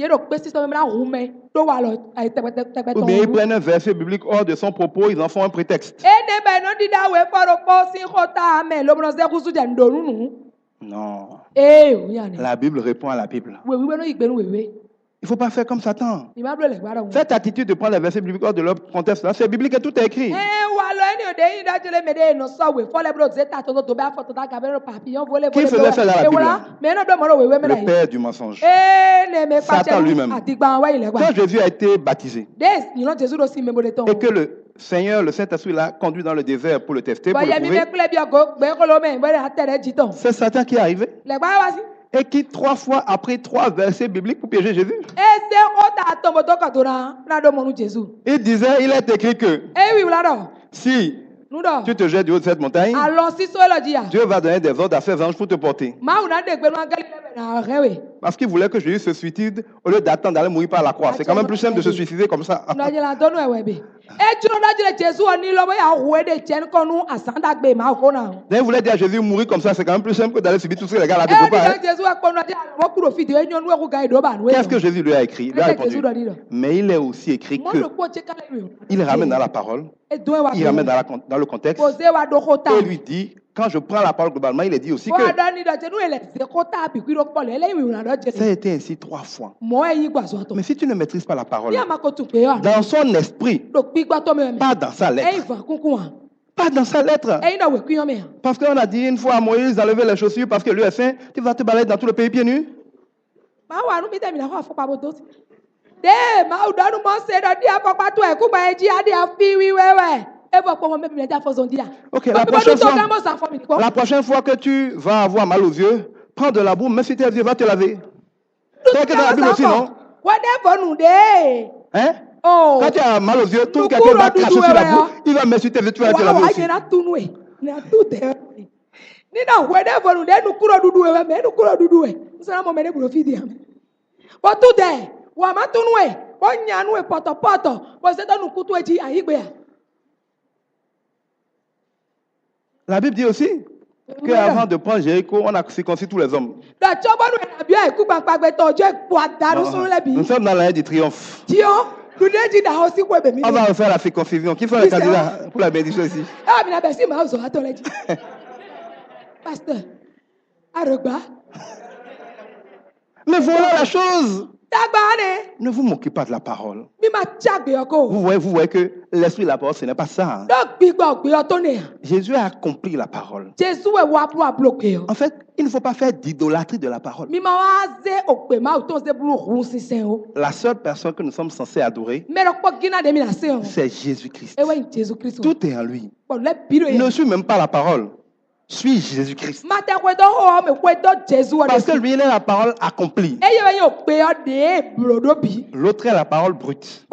Ou bien ils prennent un verset biblique hors de son propos, ils en font un prétexte. Non. La Bible répond à la Bible. Il ne faut pas faire comme Satan. Cette attitude de prendre les versets bibliques hors de leur contexte, là, c'est biblique et tout est écrit. Qui faisait ça dans la Bible? Le père du mensonge. Satan lui-même. Quand Jésus a été baptisé et que le Seigneur, le Saint-Esprit, l'a conduit dans le désert pour le tester, pour le prouver, c'est Satan qui est arrivé. Et qui 3 fois après 3 versets bibliques pour piéger Jésus. Il disait, il est écrit que si tu te jettes du haut de cette montagne, Dieu va donner des ordres à ses anges pour te porter. Parce qu'il voulait que Jésus se suicide au lieu d'attendre d'aller mourir par la croix. C'est quand même plus simple de se suicider comme ça. Il voulait dire à Jésus mourir comme ça, c'est quand même plus simple que d'aller subir tout ce que les gars là ne peuvent pas. Qu'est-ce que Jésus lui a écrit? Il lui a répondu. Mais il est aussi écrit que il ramène dans la parole, il ramène dans le contexte, et lui dit, quand je prends la parole globalement, il est dit aussi que ça a été ainsi 3 fois. Mais si tu ne maîtrises pas la parole, dans son esprit, pas dans sa lettre, pas dans sa lettre. Parce qu'on a dit une fois à Moïse d'enlever les chaussures parce que lui est saint, tu vas te balader dans tout le pays pieds nus. Ok, la prochaine fois que tu vas avoir mal aux yeux, prends de la boue, mets sur tes yeux, va te laver. C'est que dans la Bible aussi, non? Hein? Quand tu as mal aux yeux, tout quelqu'un va cracher sur la boue, il va mettre sur tes yeux, tu vas te laver aussi. La Bible dit aussi qu'avant de prendre Jéricho, on a circoncis tous les hommes. Nous sommes dans l'année du triomphe. On va refaire la circoncision. Qui sont les candidats pour la bénédiction ici? Pasteur, mais voilà la chose. Ne vous moquez pas de la parole. Vous voyez que l'esprit de la parole, ce n'est pas ça. Jésus a accompli la parole. En fait, il ne faut pas faire d'idolâtrie de la parole. La seule personne que nous sommes censés adorer, c'est Jésus-Christ. Tout est en lui. Ne suis même pas la parole. Suis Jésus-Christ. Parce que lui, il est la parole accomplie. L'autre est la parole brute.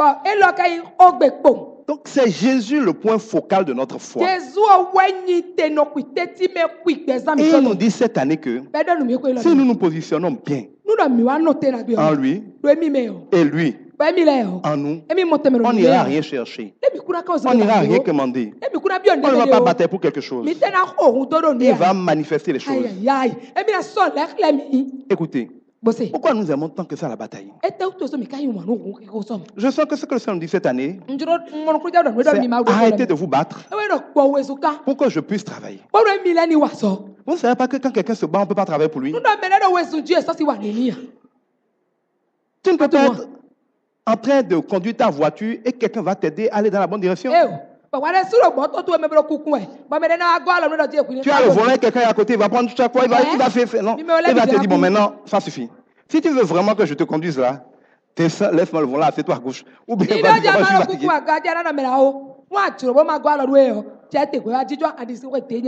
Donc c'est Jésus le point focal de notre foi. Et il nous dit cette année que si nous nous positionnons bien en lui et lui en nous, on n'ira rien chercher. On n'ira rien commander. On ne va pas battre pour quelque chose. Il va manifester les choses. Écoutez, pourquoi nous aimons tant que ça la bataille? Je sens que ce que le Seigneur nous dit cette année, c'est arrêtez de vous battre pour que je puisse travailler. Vous ne savez pas que quand quelqu'un se bat, on ne peut pas travailler pour lui. Tu ne peux pas être en train de conduire ta voiture et quelqu'un va t'aider à aller dans la bonne direction. Tu as le volant et quelqu'un est à côté, il va prendre chaque fois, il va faire. Non, il va te dire, bon, maintenant, ça suffit. Si tu veux vraiment que je te conduise là, laisse-moi le volant, assieds-toi à gauche. Ou bien, je suis fatigué.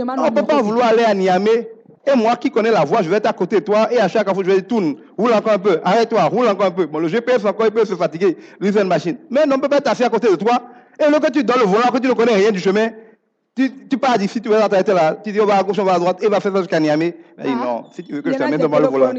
On ne peut pas vouloir aller à Niamey. Et moi qui connais la voie, je vais être à côté de toi et à chaque fois je vais dire tourne, roule encore un peu, arrête-toi, roule encore un peu. Bon, le GPS encore il peut se fatiguer, lui c'est une machine. Mais on ne peut pas être assis à côté de toi. Et là que tu donnes le volant, que tu ne connais rien du chemin, tu pars d'ici, tu vas t'arrêter là, tu dis on va à gauche, on va à droite, et va faire ça jusqu'à Niamey. Mais non, si tu veux que je t'amène devant le volant.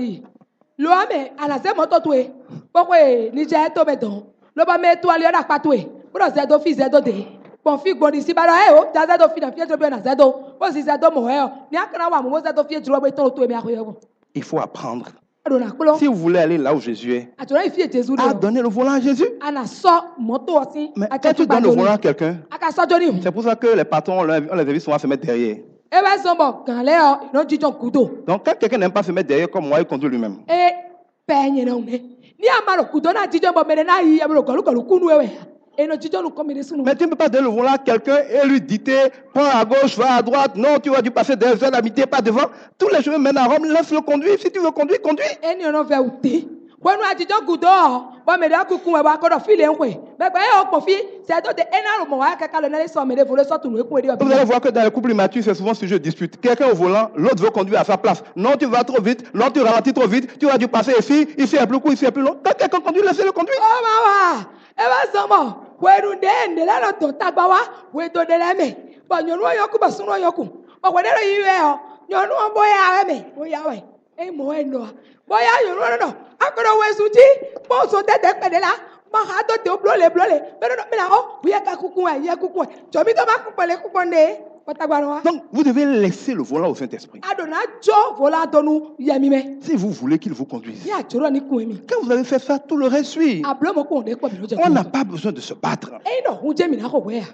Il faut apprendre. Si vous voulez aller là où Jésus est, à donner le volant à Jésus. Mais quand tu donnes le volant à quelqu'un, c'est pour ça que les patrons, on les invite souvent à se mettre derrière. Donc quand quelqu'un n'aime pas se mettre derrière comme moi, il conduit lui-même. Mais tu ne peux pas donner le volant à quelqu'un et lui dicter, prends à gauche, va à droite. Non, tu vas dû passer derrière la mité, pas devant. Tous les chemins mènent à Rome, laisse-le conduire. Si tu veux conduire, conduis. When I did go door, but me da kuku we ba ko do feel enwe. Me gba e o po fi, c'est to de enaro mo wa kaka le na so me de vole so tunu eku e de. Vous allez voir que dans les couples immatures, c'est souvent sujet de dispute. Quelqu'un au volant, l'autre veut conduire à sa place. Non, tu vas trop vite, non, tu ralentis trop vite, tu vas dû passer ici est plus court, ici est plus long. Quand quelqu'un conduit, laissez-le conduire. Oh mawa, e ba so mo, we ru de la no to tagba wa, we to de le me. Ba nyonu yoku ba sunu yoku. O we de ro yiwe o, nyonu o boya we me, boya we. E mo e no. Boya nyonu no. Akoro we suji, bo so tete pede la. Ma ha do te blole. Pero no me la o, we ka kuku e, ye kuku. Jo mi to ma kuku le kuku ne. Donc, vous devez laisser le volant au Saint-Esprit. Si vous voulez qu'il vous conduise. Quand vous avez fait ça, tout le reste suit. On n'a pas besoin de se battre.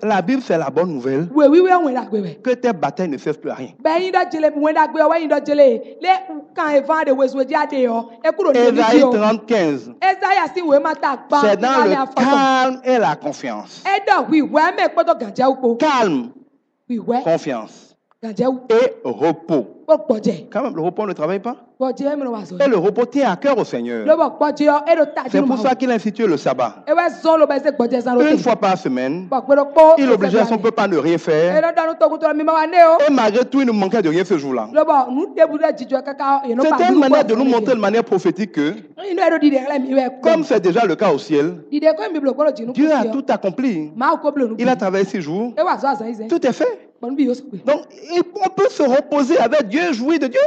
La Bible, c'est la bonne nouvelle. Que tes batailles ne servent plus à rien. Ésaïe 30:15. C'est dans le calme et la confiance. Calme. Confiance et repos. Quand même, le repos ne travaille pas. Et le repos tient à cœur au Seigneur. C'est pour ça qu'il a institué le sabbat. Une fois par semaine, il obligeait son peuple à ne rien faire. Et malgré tout, il ne manquait de rien ce jour-là. C'était une manière de nous montrer de manière prophétique que, comme c'est déjà le cas au ciel, Dieu a tout accompli. Il a travaillé 6 jours. Tout est fait. Donc, on peut se reposer avec Dieu, jouir de Dieu.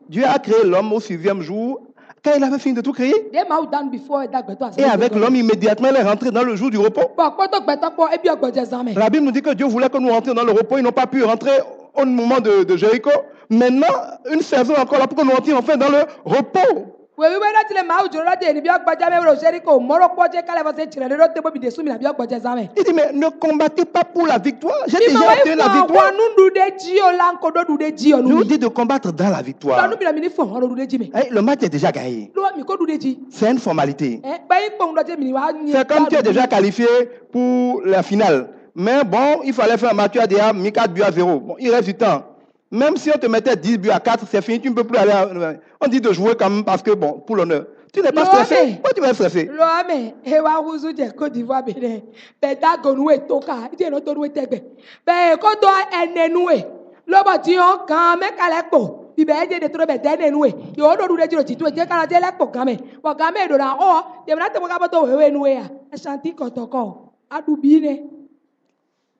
Dieu a créé l'homme au 6e jour, quand il avait fini de tout créer. Et avec l'homme, immédiatement, il est rentré dans le jour du repos. La Bible nous dit que Dieu voulait que nous rentrions dans le repos. Ils n'ont pas pu rentrer au moment de Jéricho. Maintenant, une saison encore là pour que nous rentrions enfin dans le repos. Il dit, mais ne combattez pas pour la victoire. J'ai déjà obtenu la victoire. Je vous dis de combattre dans la victoire. Le match est déjà gagné. C'est une formalité. C'est comme tu es déjà qualifié pour la finale. Mais bon, il fallait faire un match, tu as déjà mis 4 buts à 0. Bon, il reste du temps. Même si on te mettait 10 buts à 4, c'est fini, tu ne peux plus aller. On dit de jouer quand même parce que, bon, pour l'honneur. Tu n'es pas stressé. Pourquoi tu vas stresser?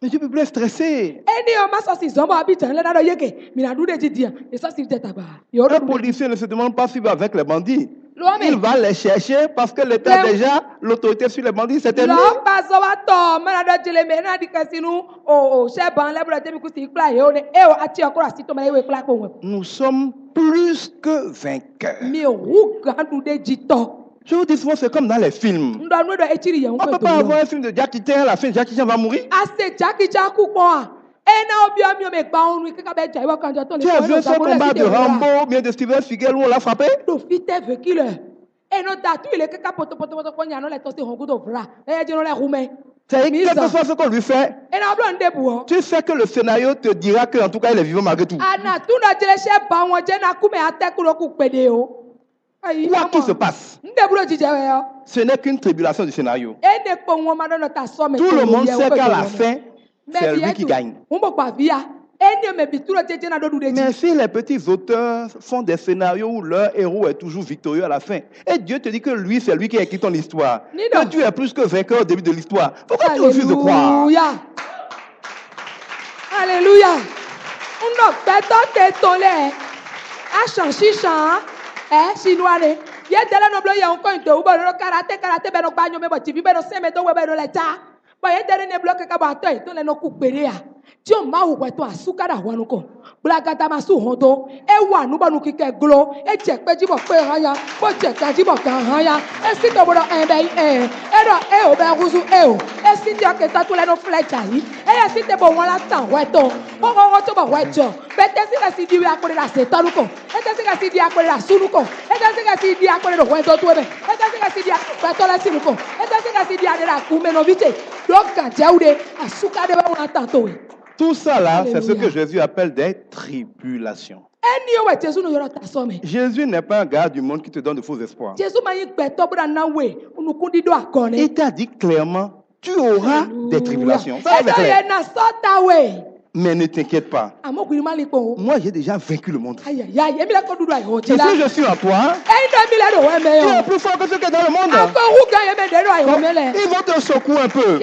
Mais tu ne peux plus stresser. Un policier ne se demande pas s'il va avec les bandits. Il va les chercher parce que l'État déjà, l'autorité sur les bandits, c'était lui. Nous sommes plus que vainqueurs. Je vous dis souvent, c'est comme dans les films. On ne peut pas avoir un film de Jackie Chan, à la fin, Jackie Chan va mourir. Tu as vu ce combat de Rambo, bien de Steven Seagal où on l'a frappé? C'est quel que soit ce qu'on lui fait, tu sais que le scénario te dira qu'en tout cas il est vivant malgré tout. Quoi qu'il se passe, ce n'est qu'une tribulation du scénario. Tout le monde sait qu'à la fin, c'est lui qui gagne. Mais si les petits auteurs font des scénarios où leur héros est toujours victorieux à la fin, et Dieu te dit que lui, c'est lui qui a écrit ton histoire, que tu es plus que vainqueur au début de l'histoire, pourquoi tu refuses de croire? Alléluia. Tio ma wo to asuka da wa nuko blagata masu hondo e wa nu ba nu kike glo e je pe jibo pe hanya bo je ka jibo kan hanya e si to bodo e be e ro e o be ruzu e o e si ti o ke ta to le no flecha yi e ya si te bo won la tan we to o to bo we jo be te si ka si di we akore la se to nuko e te si ka si di akore la su nuko e te si ka si di akore ro we to to be e te si ka si di akore to la si nuko e te si ka si di adera ku me no vite do kan jeude asuka de ba won tan to we. Tout ça là, c'est ce que Jésus appelle des tribulations. Jésus n'est pas un gars du monde qui te donne de faux espoirs. Il t'a dit clairement, tu auras des tribulations. Mais ne t'inquiète pas. Moi, j'ai déjà vaincu le monde. Et si je suis en toi, tu es plus fort que ceux qui sont dans le monde. Ils vont te secouer un peu.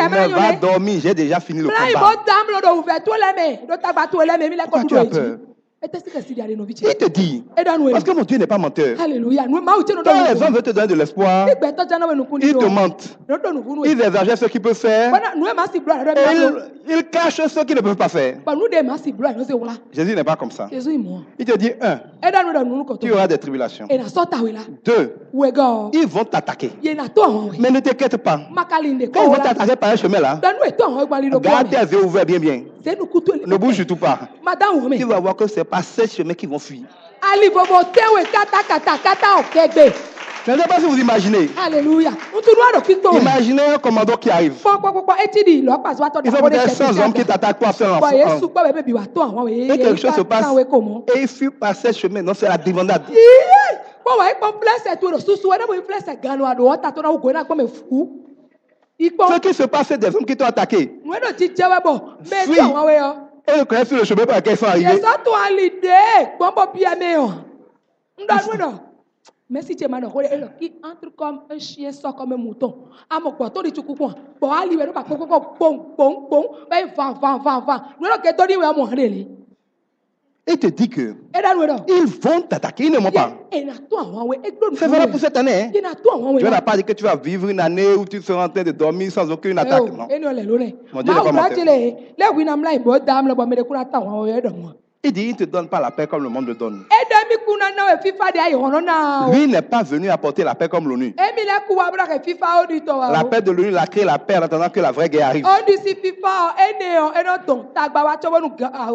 Mais va dormir, j'ai déjà fini le combat. Pourquoi tu as peur? Il te dit, parce que mon Dieu n'est pas menteur. Quand les hommes veulent te donner de l'espoir, ils te mentent. Ils exagèrent ce qu'ils peuvent faire. Et ils cachent ce qu'ils ne peuvent pas faire. Jésus n'est pas comme ça. Il te dit, 1, tu auras des tribulations. 2, ils vont t'attaquer. Mais ne t'inquiète pas. Quand ils vont t'attaquer par un chemin là, garde tes yeux ouverts bien. Ne bouge surtout pas. Tu vas voir que c'est pas ces chemins qui vont fuir. Je ne sais pas si vous imaginez. Alléluia. Imaginez un commando qui arrive. Il faut peut-être 100 hommes qui t'attaquent pour faire un. Et quelque chose se passe. Et il fuit par ces chemins. Non, c'est la débandade. Ce qui se passe, c'est des hommes qui t'ont attaqué. Fuis. Et ils connaissent le chemin par lequel ils sont arrivés. Mais si tu es malheureux, il entre comme un chien, sort comme un mouton. À mon poitou, tu coupes. Bon, allez, il va il te dit que ils vont t'attaquer, ils ne mentent pas. C'est vrai pour cette année. Tu n'as pas dit que tu vas vivre une année où tu seras en train de dormir sans aucune attaque. Non. Mon Dieu n'est pas menteur. Il dit, il ne te donne pas la paix comme le monde le donne. Lui n'est pas venu apporter la paix comme l'ONU. La paix de l'ONU, il a créé la paix en attendant que la vraie guerre arrive.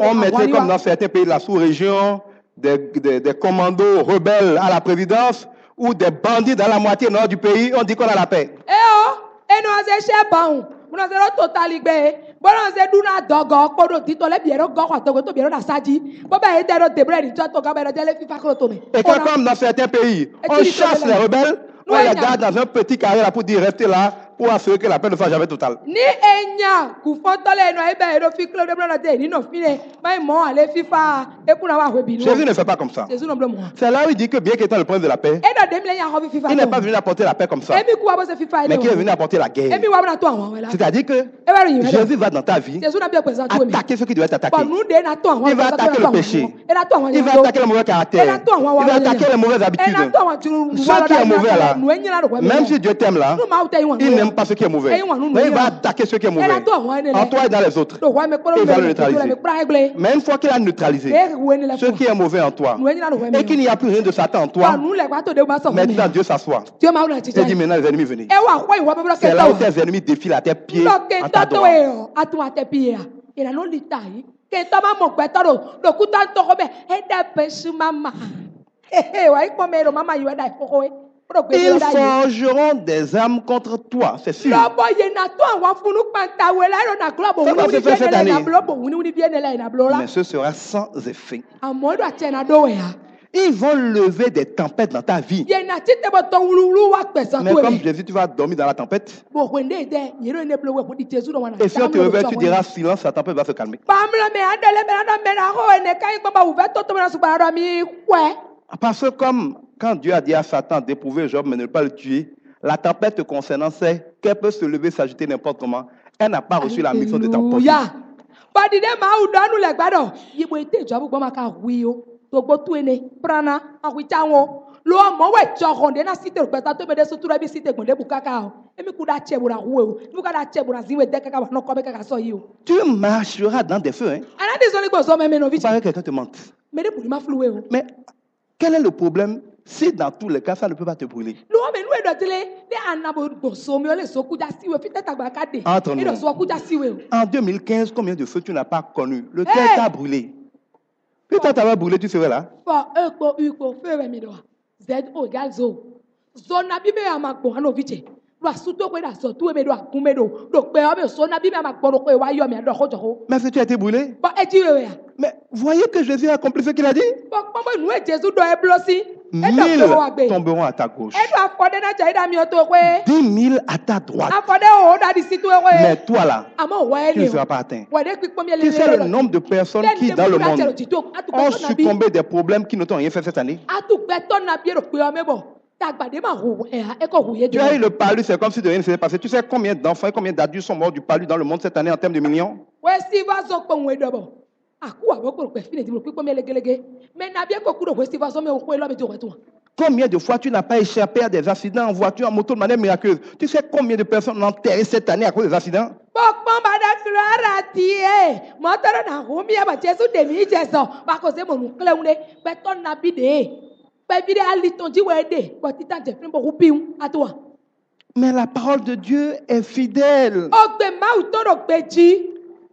On mettait comme dans certains pays de la sous-région des commandos rebelles à la présidence ou des bandits dans la moitié nord du pays. On dit qu'on a la paix. Et quand comme dans certains pays, on chasse les rebelles, on les garde dans un petit carré là pour dire restez là pour assurer que la paix ne soit jamais totale. Jésus ne fait pas comme ça. C'est là où il dit que bien qu'étant le prince de la paix, il n'est pas venu apporter la paix comme ça, mais qu'il est venu apporter la guerre. C'est-à-dire que Jésus va dans ta vie attaquer ce qui doit être attaqué. Il va attaquer le péché. Il va attaquer le mauvais caractère. Il va attaquer les mauvaises habitudes. Ce qui est mauvais là, même si Dieu t'aime là, il n'aime pas ce qui est mauvais. Mais il va attaquer ce qui est mauvais en toi et dans les autres. Il va le neutraliser. Mais une fois qu'il a neutralisé ce qui est mauvais en toi et qu'il n'y a plus rien de Satan en toi, maintenant Dieu s'assoit. Il dit maintenant les ennemis venez. C'est là où tes ennemis défilent à tes pieds en t'adorant. Ils forgeront des armes contre toi, c'est sûr. Ça va se faire cette année. Mais ce sera sans effet. Ils vont lever des tempêtes dans ta vie. Mais comme Jésus, tu vas dormir dans la tempête. Et si on te réveille, tu diras silence, la tempête va se calmer. Parce que comme quand Dieu a dit à Satan d'éprouver Job mais ne pas le tuer, la tempête concernant c'est qu'elle peut se lever, s'agiter n'importe comment. Elle n'a pas reçu la mission de t'emporter. Tu marcheras dans des feux. Hein? Il paraît que quelqu'un te mente. Mais quel est le problème si dans tous les cas ça ne peut pas te brûler? Entre nous, en 2015, combien de feux tu n'as pas connu? Lequel t'a brûlé? Plus tard t'avais brûlé, tu serais là. Mais est-ce que tu as été brûlé? Mais voyez que Jésus a accompli ce qu'il a dit. 1000 tomberont à ta gauche, 10 000 à ta droite. Mais toi là, tu ne seras pas atteint. Tu sais le nombre de personnes qui dans le monde ont succombé des problèmes qui ne t'ont rien fait cette année? Tu as eu le palu, c'est comme si de rien ne s'était passé. Tu sais combien d'enfants et combien d'adultes sont morts du palu dans le monde cette année en termes de millions? Combien de fois tu n'as pas échappé à des accidents en voiture, en moto de manière miraculeuse? Tu sais combien de personnes ont enterré cette année à cause des accidents? Mais la parole de Dieu est fidèle.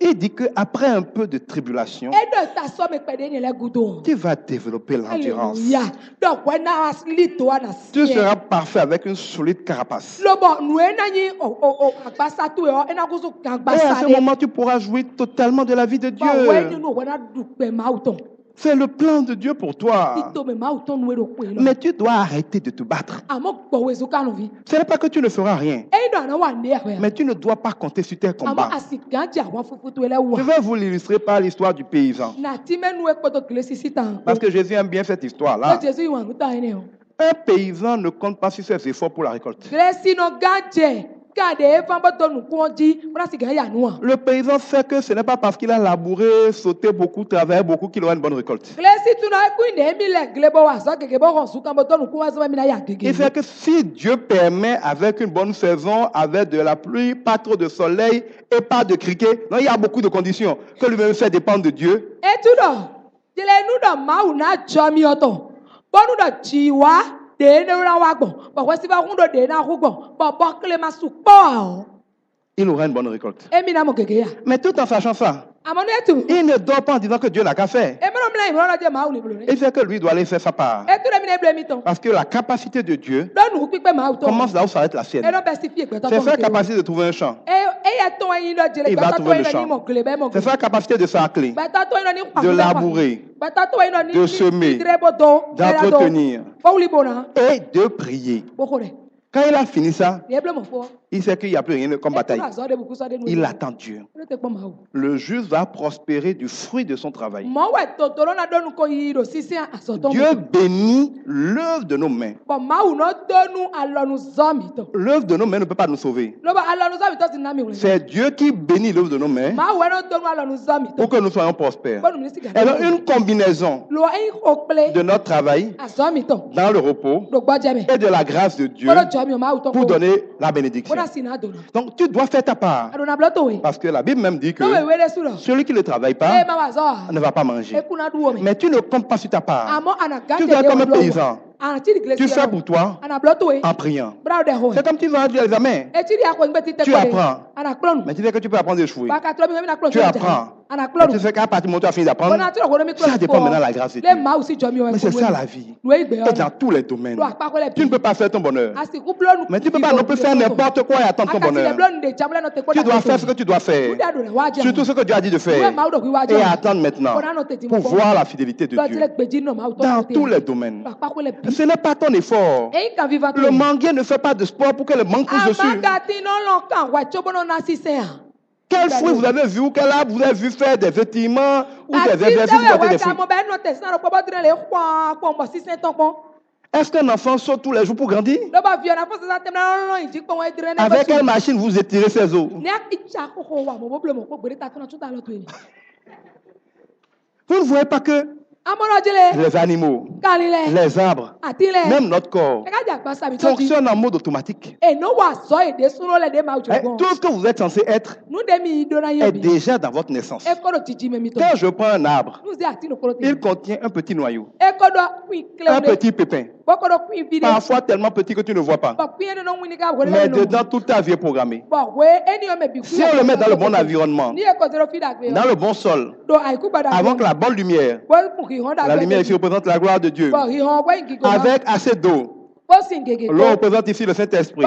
Il dit qu'après un peu de tribulation, tu vas développer l'endurance. Tu seras parfait avec une solide carapace. Et à ce moment, tu pourras jouir totalement de la vie de Dieu. C'est le plan de Dieu pour toi. Mais tu dois arrêter de te battre. Ce n'est pas que tu ne feras rien, mais tu ne dois pas compter sur tes combats. Je vais vous l'illustrer par l'histoire du paysan. Parce que Jésus aime bien cette histoire-là. Un paysan ne compte pas sur ses efforts pour la récolte. Le paysan sait que ce n'est pas parce qu'il a labouré, sauté beaucoup, travaillé beaucoup qu'il aura une bonne récolte. Il sait que si Dieu permet avec une bonne saison, avec de la pluie, pas trop de soleil et pas de criquet, non, il y a beaucoup de conditions que lui-même fait dépendre de Dieu. Il aura une bonne récolte. Mais tout en sachant ça, il ne dort pas en disant que Dieu n'a qu'à faire. Il sait que lui doit aller faire sa part. Parce que la capacité de Dieu commence là où s'arrête la sienne. C'est sa capacité de trouver un champ. Il va trouver le champ. C'est sa capacité de s'arcler, de labourer, de semer, d'entretenir et de prier. Quand il a fini ça, il sait qu'il n'y a plus rien comme bataille. Il attend Dieu. Le juste va prospérer du fruit de son travail. Dieu bénit l'œuvre de nos mains. L'œuvre de nos mains ne peut pas nous sauver. C'est Dieu qui bénit l'œuvre de nos mains pour que nous soyons prospères. Alors, une combinaison de notre travail dans le repos et de la grâce de Dieu pour donner la bénédiction. Donc tu dois faire ta part. Parce que la Bible même dit que celui qui ne travaille pas ne va pas manger. Mais tu ne comptes pas sur ta part. Tu dois être comme un paysan. Tu fais pour toi en priant. C'est comme tu vas à l'examen. Tu apprends. Mais tu sais que tu peux apprendre à échouer. Tu apprends. Mais tu sais qu'à partir du moment où tu as fini d'apprendre, ça dépend maintenant de la grâce de Dieu. Mais c'est ça la vie. Et dans tous les domaines. Tu ne peux pas faire ton bonheur. Mais tu ne peux pas non plus faire n'importe quoi et attendre ton bonheur. Tu dois faire ce que tu dois faire. Surtout ce que Dieu a dit de faire. Et attendre maintenant pour voir la fidélité de Dieu. Dans tous les domaines. Ce n'est pas ton effort. Le manguier ne fait pas de sport pour que le mangue pousse dessus. Quel fruit vous avez vu ou quel arbre vous avez vu faire des vêtements ou des exercices pour porter des fruits? Est-ce qu'un enfant saute tous les jours pour grandir? Avec quelle machine vous étirez ses os? Vous ne voyez pas que les animaux, les arbres, même notre corps fonctionnent en mode automatique. Et tout ce que vous êtes censé être est déjà dans votre naissance. Quand je prends un arbre, il contient un petit noyau, un petit pépin, parfois tellement petit que tu ne vois pas. Mais dedans, toute ta vie est programmée. Si on le met dans le bon environnement, dans le bon sol, avec la bonne lumière, la lumière ici représente la gloire de Dieu, avec assez d'eau, L'on représente ici le Saint-Esprit.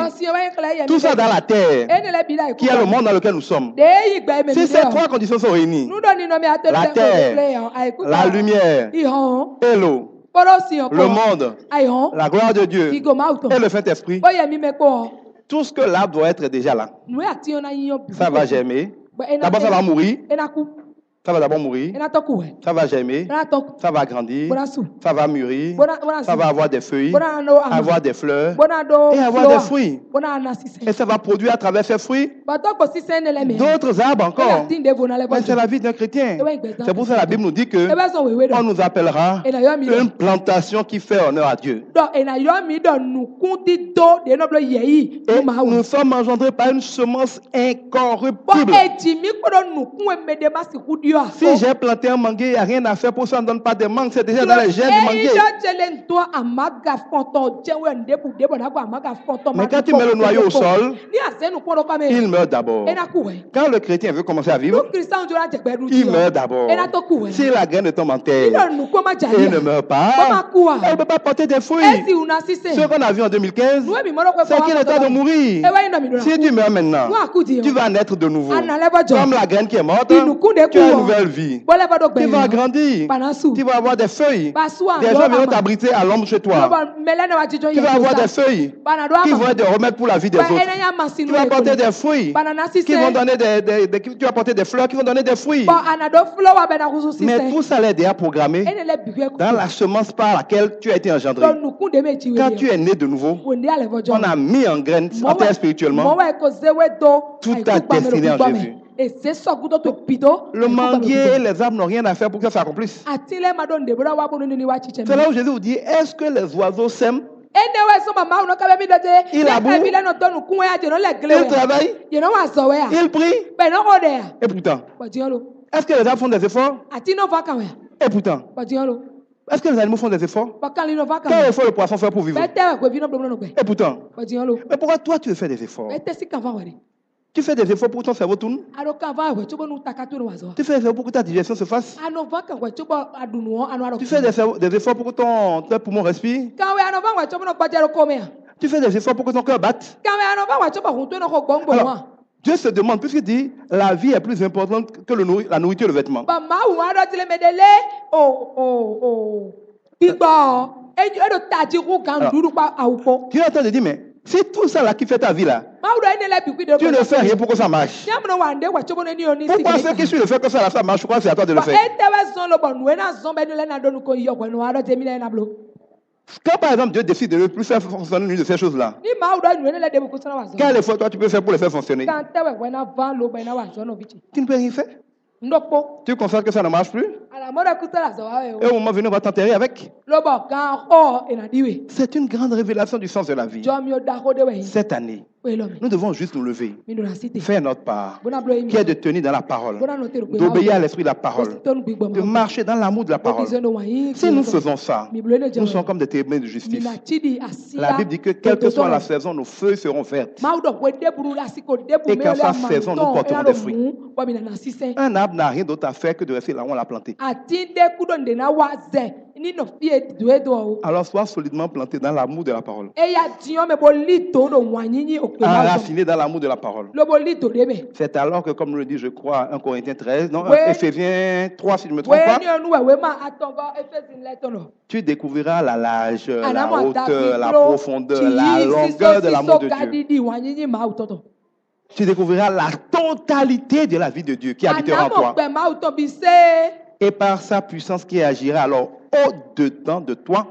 Tout ça dans la terre, qui est le monde dans lequel nous sommes. Si ces trois conditions sont réunies, la terre, la lumière et l'eau, le monde, la gloire de Dieu et le Saint-Esprit, tout ce que l'arbre doit être déjà là. Ça va germer. D'abord, ça va mourir. Ça va d'abord mourir. Ça va germer. Ça va grandir. Ça va mûrir. Ça va avoir des feuilles, avoir des fleurs et avoir des fruits. Et ça va produire à travers ces fruits d'autres arbres encore. C'est la vie d'un chrétien. C'est pour ça que la Bible nous dit que on nous appellera une plantation qui fait honneur à Dieu. Et nous sommes engendrés par une semence incorruptible. Si j'ai planté un manguier, il n'y a rien à faire pour ça, on ne donne pas de mangue, c'est déjà dans les gènes du manguier. Mais quand tu mets le noyau au sol, il meurt d'abord. Quand le chrétien veut commencer à vivre, il meurt d'abord. Si la graine tombe en terre, il ne meurt pas. Elle ne peut pas porter des fruits. Ce qu'on a vu en 2015, c'est qu'il est temps de mourir. Si tu meurs maintenant, tu vas naître de nouveau. Comme la graine qui est morte, tu as une nouvelle vie. Tu vas grandir. Tu vas avoir des feuilles. Des gens viennent t'abriter à l'ombre chez toi. Tu vas avoir des feuilles qui vont être des remèdes pour la vie des autres. Tu vas porter des fruits qui vont donner tu vas porter des fleurs qui vont donner des fruits. Mais tout ça est déjà programmé dans la semence par laquelle tu as été engendré. Quand tu es né de nouveau, on a mis en graine, en terre spirituellement, toute ta destinée en Jésus. Le manguier et les arbres n'ont rien à faire pour que ça s'accomplisse. C'est là où Jésus vous dit, est-ce que les oiseaux sèment? Il aboie, il travaille, il prie. Et pourtant, est-ce que les arbres font des efforts? Et pourtant, est-ce que les animaux font des efforts? Quel effort le poisson fait pour vivre? Et pourtant, mais pourquoi toi tu veux faire des efforts? Tu fais des efforts pour que ton cerveau tourne? Tu fais des efforts pour que ta digestion se fasse? Tu fais des efforts pour que ton poumon respire? Tu fais des efforts pour que ton cœur batte? Alors, Dieu se demande, puisqu'il dit la vie est plus importante que la nourriture et le vêtement. Alors, Dieu est en train de dire, mais si tout ça là qui fait ta vie là, tu ne fais rien pour que ça marche. Pourquoi ceux qui suivent le fait que ça marche, je crois que c'est à toi de le faire. Quand par exemple Dieu décide de ne plus faire fonctionner l'une de ces choses-là, quel effort toi tu peux faire pour les faire fonctionner? Tu ne peux rien faire. Tu constates que ça ne marche plus? Et au moment venu, on va t'enterrer avec. C'est une grande révélation du sens de la vie. Cette année, nous devons juste nous lever, faire notre part, qui est de tenir dans la parole, d'obéir à l'esprit de la parole, de marcher dans l'amour de la parole. Si nous faisons ça, nous sommes comme des témoins de justice. La Bible dit que quelle que soit la saison, nos feuilles seront vertes. Et qu'à sa saison, nous porterons des fruits. Un arbre n'a rien d'autre à faire que de rester là où on l'a planté. Alors sois solidement planté dans l'amour de la parole. Enraciné dans l'amour de la parole. C'est alors que, comme le dit, je crois, 1 Corinthiens 13, non, Éphésiens 3, si je ne me trompe pas, tu découvriras la largeur, la hauteur, la profondeur, la longueur de l'amour de Dieu. Tu découvriras la totalité de la vie de Dieu qui habitera en toi. Et par sa puissance qui agira alors au-dedans de toi,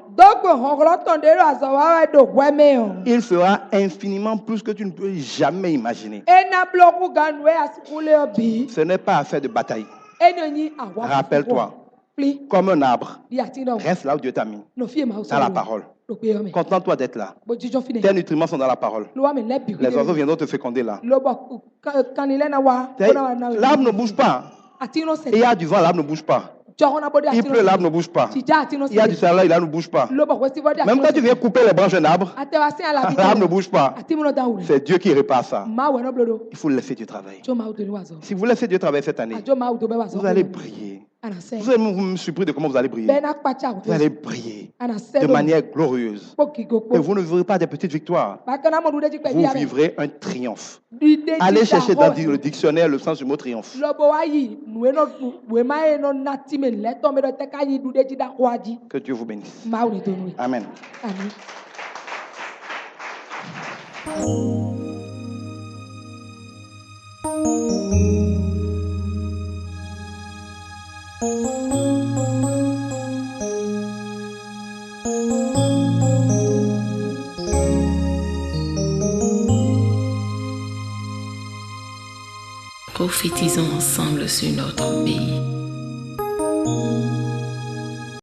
il fera infiniment plus que tu ne peux jamais imaginer. Ce n'est pas affaire de bataille. Rappelle-toi, comme un arbre, reste là où Dieu t'a mis, dans la parole. Contente-toi d'être là. Tes nutriments sont dans la parole. Les oiseaux viendront te féconder là. L'arbre ne bouge pas. Il y a du vent, l'arbre ne bouge pas. Il pleut, l'arbre ne bouge pas. Il y a du soleil, l'arbre ne bouge pas. Même quand tu viens couper les branches d'un arbre, l'arbre ne bouge pas. C'est Dieu qui répare ça. Il faut laisser Dieu travailler. Si vous laissez Dieu travailler cette année, vous allez briller. Vous allez me surprendre de comment vous allez briller. Vous allez briller de manière glorieuse. Et vous ne vivrez pas des petites victoires. Vous vivrez un triomphe. Allez chercher dans le dictionnaire le sens du mot triomphe. Que Dieu vous bénisse. Amen. Prophétisons ensemble sur notre pays.